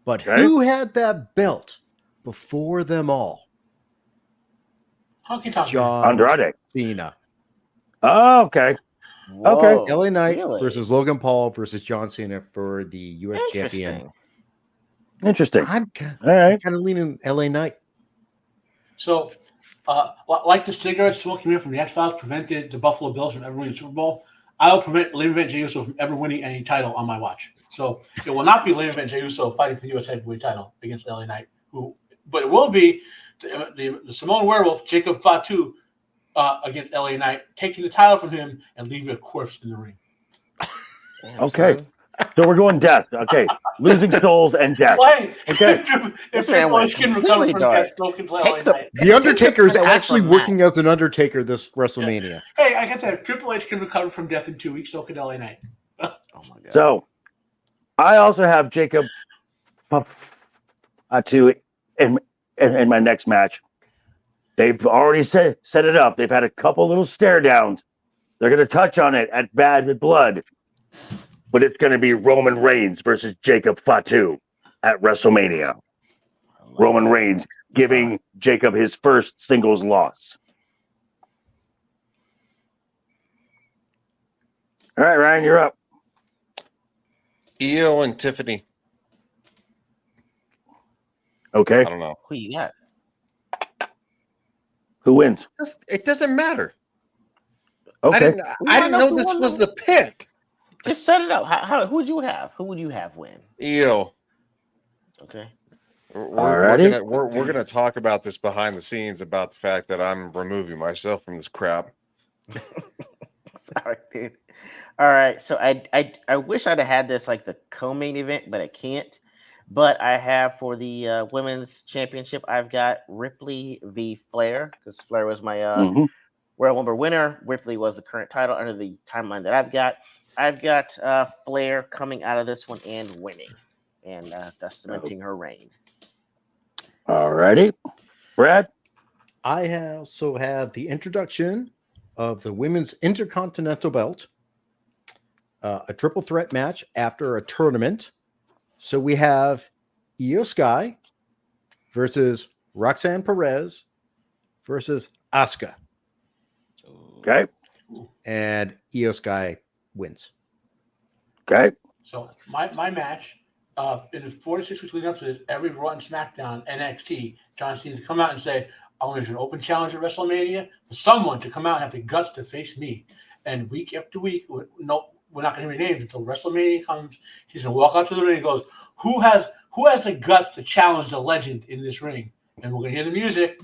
But who had that belt before them all? John Andrade. Cena. Oh, okay. Whoa, okay. LA Knight versus Logan Paul versus John Cena for the U.S. champion. Interesting. I'm kind of leaning LA Knight. So, like the cigarette smoking man from the X-Files prevented the Buffalo Bills from ever winning the Super Bowl, I will prevent Jey Uso from ever winning any title on my watch. So it will not be main event Jey Uso fighting for the U.S. heavyweight title against LA Knight, but it will be the Samoan Werewolf Jacob Fatu against LA Knight, taking the title from him and leaving a corpse in the ring. Okay. So we're going death. Okay. Losing souls and death. Okay. If Triple H can recover from death, so can LA Knight. The Undertaker is actually working as an Undertaker this WrestleMania. Yeah. Hey, I got that. If Triple H can recover from death in 2 weeks, so can LA Knight. Oh my God. So I also have Jacob Fatu in my next match. They've already set it up. They've had a couple little stare downs. They're going to touch on it at Bad Blood. But it's going to be Roman Reigns versus Jacob Fatu at WrestleMania. Roman Reigns giving Jacob his first singles loss. All right, Ryan, you're up. Io and Tiffany. Okay. I don't know. Who you got? Who wins? It doesn't matter. Okay. I didn't know this was the pick. Just set it up. Who would you have? Who would you have win? Io. Okay. We're gonna talk about this behind the scenes about the fact that I'm removing myself from this crap. Sorry, dude. All right. So I wish I'd have had this like the co-main event, but I can't. But I have for the women's championship, I've got Ripley v. Flair, because Flair was my Royal Rumble winner. Ripley was the current title under the timeline that I've got. I've got Flair coming out of this one and winning, and thus cementing her reign. All righty. Brad? I also have the introduction of the women's Intercontinental belt, a triple threat match after a tournament. So we have Io Sky versus Roxanne Perez versus Asuka. Okay. And Io Sky wins. Okay. So my match in the 4 to 6 weeks leading up to this, every Raw and SmackDown, NXT, John Cena to come out and say, I want to do an open challenge at WrestleMania for someone to come out and have the guts to face me. And week after week, we're not going to hear names until WrestleMania comes. He's going to walk out to the ring and goes, who has the guts to challenge the legend in this ring? And we're going to hear the music,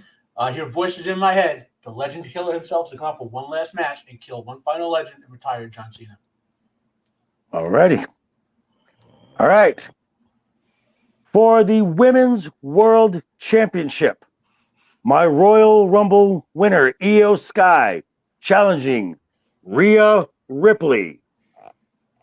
hear voices in my head. The legend killer himself to come out for one last match and kill one final legend and retire John Cena. All righty. All right. For the Women's World Championship, my Royal Rumble winner, Io Sky, challenging Rhea Ripley,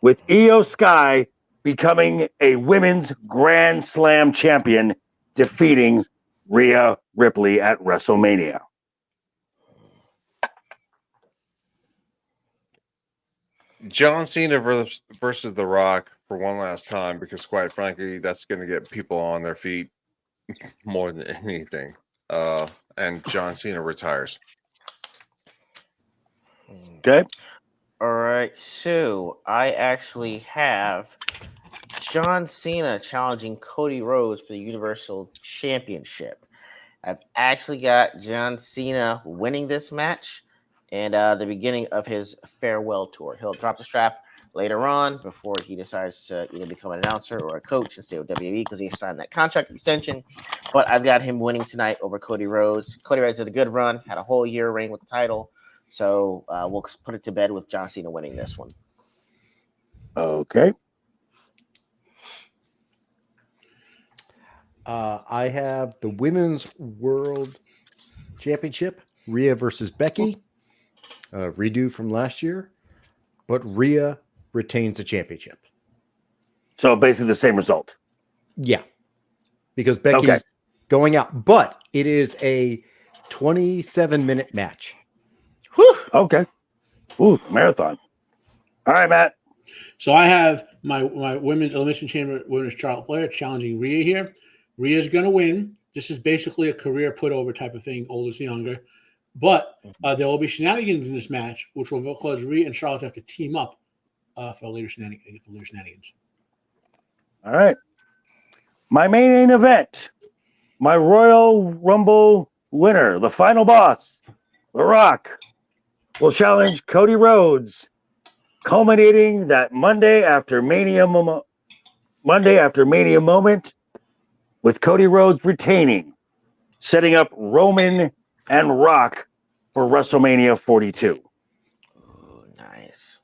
with Io Sky becoming a Women's Grand Slam champion, defeating Rhea Ripley at WrestleMania. John Cena versus The Rock for one last time, because quite frankly, that's going to get people on their feet more than anything. And John Cena retires. Okay. All right, so I actually have John Cena challenging Cody Rhodes for the Universal Championship. I've actually got John Cena winning this match and the beginning of his farewell tour. He'll drop the strap later on before he decides to either become an announcer or a coach and stay with WWE because he signed that contract extension. But I've got him winning tonight over Cody Rhodes. Cody Rhodes had a good run, had a whole year reign with the title. So we'll put it to bed with John Cena winning this one. Okay. I have the Women's World Championship, Rhea versus Becky, redo from last year, but Rhea retains the championship. So basically the same result. Yeah, because Becky's going out, but it is a 27-minute match. Whew. Okay. Ooh, marathon. All right, Matt. So I have my Women's Elimination Chamber winner, Charlotte Flair, challenging Rhea here. Rhea's going to win. This is basically a career put-over type of thing, oldest to younger. But there will be shenanigans in this match, which will cause Rhea and Charlotte have to team up for later shenanigans. All right. My main event, my Royal Rumble winner, the final boss, The Rock, will challenge Cody Rhodes, culminating that Monday after Mania moment with Cody Rhodes retaining, setting up Roman and Rock for WrestleMania 42. Oh, nice.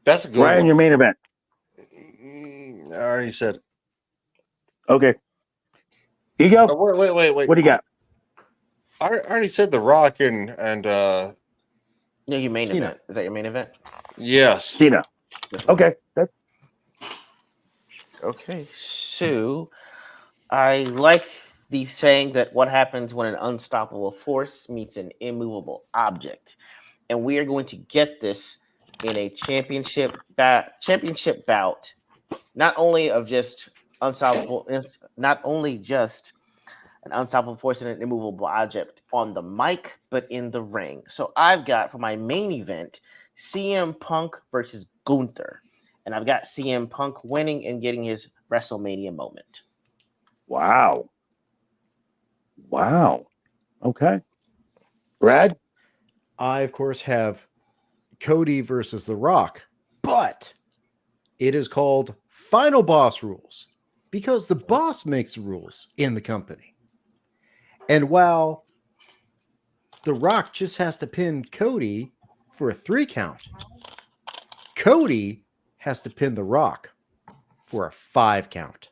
That's a good Ryan, one. your main event. I already said it. Okay. Ego, Wait. what do you got? I already said The Rock and Yeah, your main Cena. event. Is that your main event? yes. Cena. Okay. Okay, so I like the saying that what happens when an unstoppable force meets an immovable object, and we are going to get this in a championship bout, not only of just unstoppable, not only just an unstoppable force and an immovable object on the mic, but in the ring. So I've got for my main event CM Punk versus Gunther. And I've got CM Punk winning and getting his WrestleMania moment. Wow. Okay. Brad? I, of course, have Cody versus The Rock, but it is called Final Boss Rules because the boss makes the rules in the company. And while The Rock just has to pin Cody for a 3 count, Cody has to pin The Rock for a 5 count.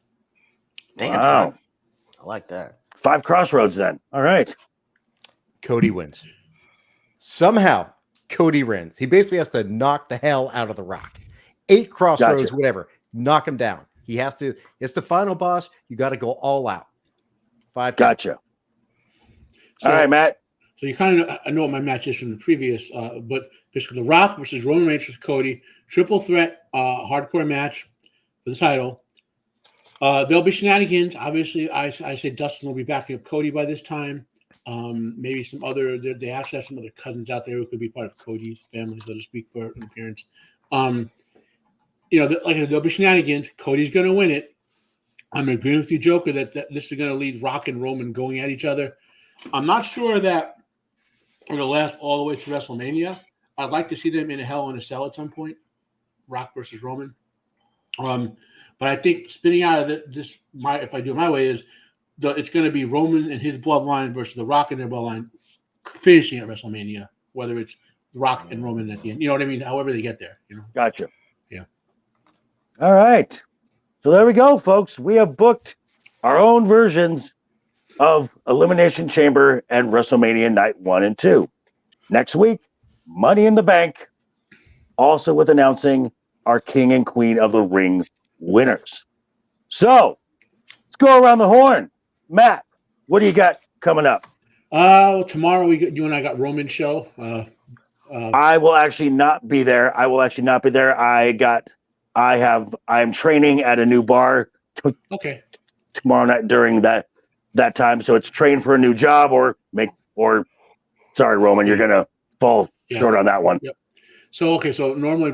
Damn, Wow. son. I like that. 5 crossroads then. All right. Cody wins. Somehow, Cody wins. He basically has to knock the hell out of The Rock. 8 crossroads, Gotcha. whatever. Knock him down. He has to. It's the final boss. You got to go all out. 5 count. Gotcha. So, All right, Matt. So you kind of know what my match is from the previous, but basically The Rock versus Roman Reigns versus Cody, triple threat, hardcore match for the title. There'll be shenanigans. Obviously, I say Dustin will be backing up Cody by this time. Maybe some other. They actually have some other cousins out there who could be part of Cody's family, so to speak, for an appearance. There'll be shenanigans. Cody's going to win it. I'm agreeing with you, Joker, that this is going to lead Rock and Roman going at each other. I'm not sure that it'll last all the way to WrestleMania. I'd like to see them in a Hell in a Cell at some point, Rock versus Roman. But I think spinning out of if I do it my way, it's going to be Roman and his bloodline versus The Rock and their bloodline finishing at WrestleMania, whether it's The Rock and Roman at the end. You know what I mean? However they get there. Gotcha. Yeah. All right. So there we go, folks. We have booked our own versions of Elimination Chamber and WrestleMania Night 1 and 2. Next week, Money in the Bank, also with announcing our King and Queen of the Ring winners. So let's go around the horn. Matt, what do you got coming up? Tomorrow you and I got Roman's show. I will actually not be there. I'm training at a new bar tomorrow night during that time. So it's train for a new job sorry, Roman, you're gonna fall short on that one. Yep. So normally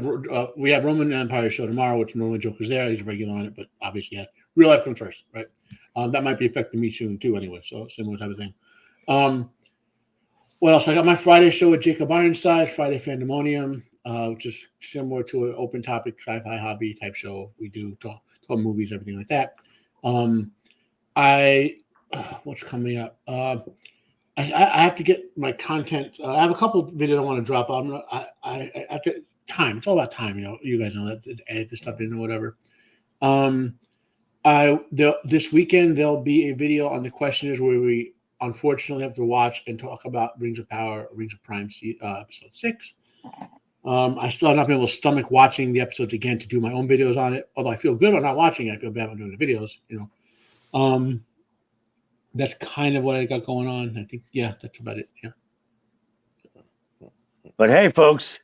we have Roman Empire show tomorrow, which normally Joker's there. He's a regular on it, but obviously real life comes first, right? That might be affecting me soon too anyway. So similar type of thing. What else? I got my Friday show with Jacob Ironside, Friday Fandemonium, which is similar to an open topic sci-fi hobby type show. We do talk movies, everything like that. What's coming up? I have to get my content. I have a couple of videos I want to drop. At the time. It's all about time, You guys know that, to edit this stuff in or whatever. This weekend there'll be a video on the questionnaires where we unfortunately have to watch and talk about Rings of Power, Rings of Prime, episode 6. I still have not been able to stomach watching the episodes again to do my own videos on it. Although I feel good about not watching it, I feel bad about doing the videos. That's kind of what I got going on. I think, that's about it. Yeah. But hey, folks,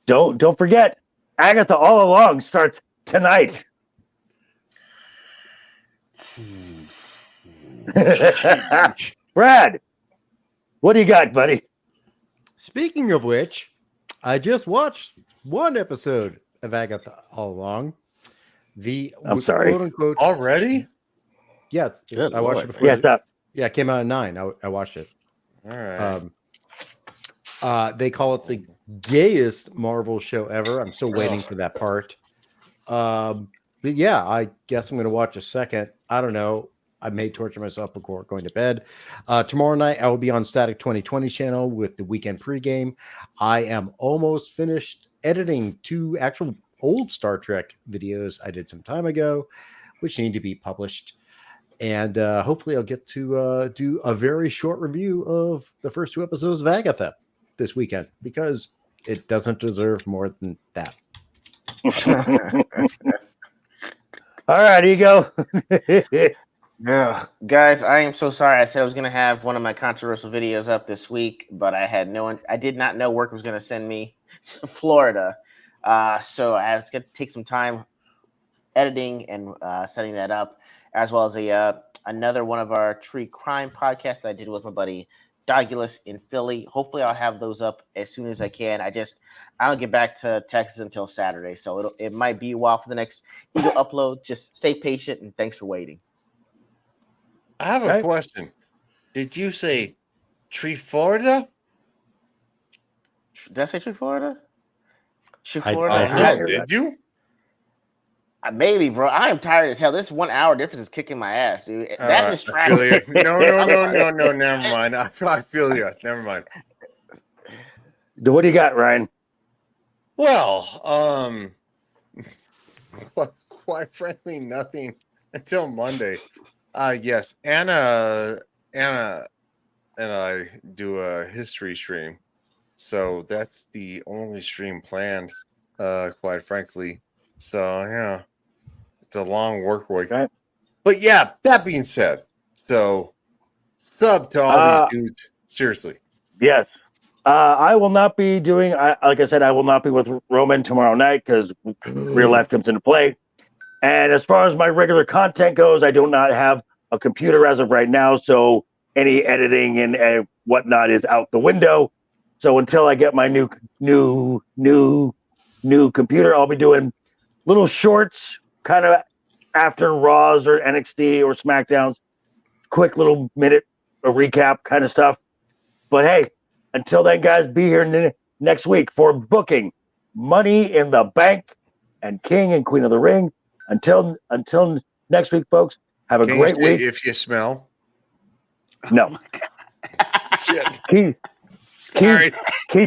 don't forget, Agatha All Along starts tonight. Brad, what do you got, buddy? Speaking of which, I just watched one episode of Agatha All Along. I'm sorry. Quote unquote Already? Yeah, I watched it before. Yeah, it came out at 9. I watched it. All right. They call it the gayest Marvel show ever. I'm still waiting for that part. But yeah, I guess I'm going to watch a second. I don't know. I may torture myself before going to bed. Tomorrow night, I will be on Static 2020's channel with the weekend pregame. I am almost finished editing 2 actual old Star Trek videos I did some time ago, which need to be published. And hopefully I'll get to do a very short review of the first 2 episodes of Agatha this weekend, because it doesn't deserve more than that. All right, Ego. Yeah, guys, I am so sorry. I said I was going to have one of my controversial videos up this week, but I did not know work was going to send me to Florida. So I was going to take some time editing and setting that up, as well as another one of our true crime podcasts that I did with my buddy Dogulus in Philly. Hopefully I'll have those up as soon as I can. I don't get back to Texas until Saturday, so it might be a while for the next Eagle upload. Just stay patient, and thanks for waiting. I have a question. Did you say Tree Florida? Did I say Tree Florida? Tree I Florida? Did you? Maybe, bro. I am tired as hell. This 1 hour difference is kicking my ass, dude. That is traffic. No. Never mind. I feel you. Never mind. What do you got, Ryan? Well, quite frankly, nothing until Monday. Yes, Anna and I do a history stream, so that's the only stream planned. Quite frankly, so yeah, it's a long work week. Okay. But yeah, that being said, so sub to all these dudes. Seriously. Yes. I will not be doing, like I said, I will not be with Roman tomorrow night because real life comes into play. And as far as my regular content goes, I do not have a computer as of right now. So any editing and whatnot is out the window. So until I get my new computer, I'll be doing little shorts kind of after Raws or NXT or SmackDowns, quick little minute recap kind of stuff. But hey, until then, guys, be here next week for booking Money in the Bank and King and Queen of the Ring. Until next week, folks, have a great week. If you smell. No. Shit. Keep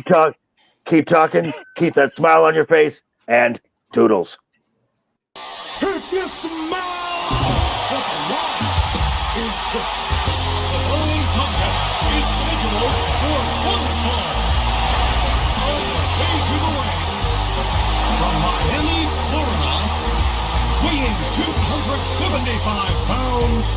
talking, keep that smile on your face, and toodles. If you smell kick. The following contest is scheduled for one fall. On the way to the ring, from Miami, Florida, weighing 275 pounds,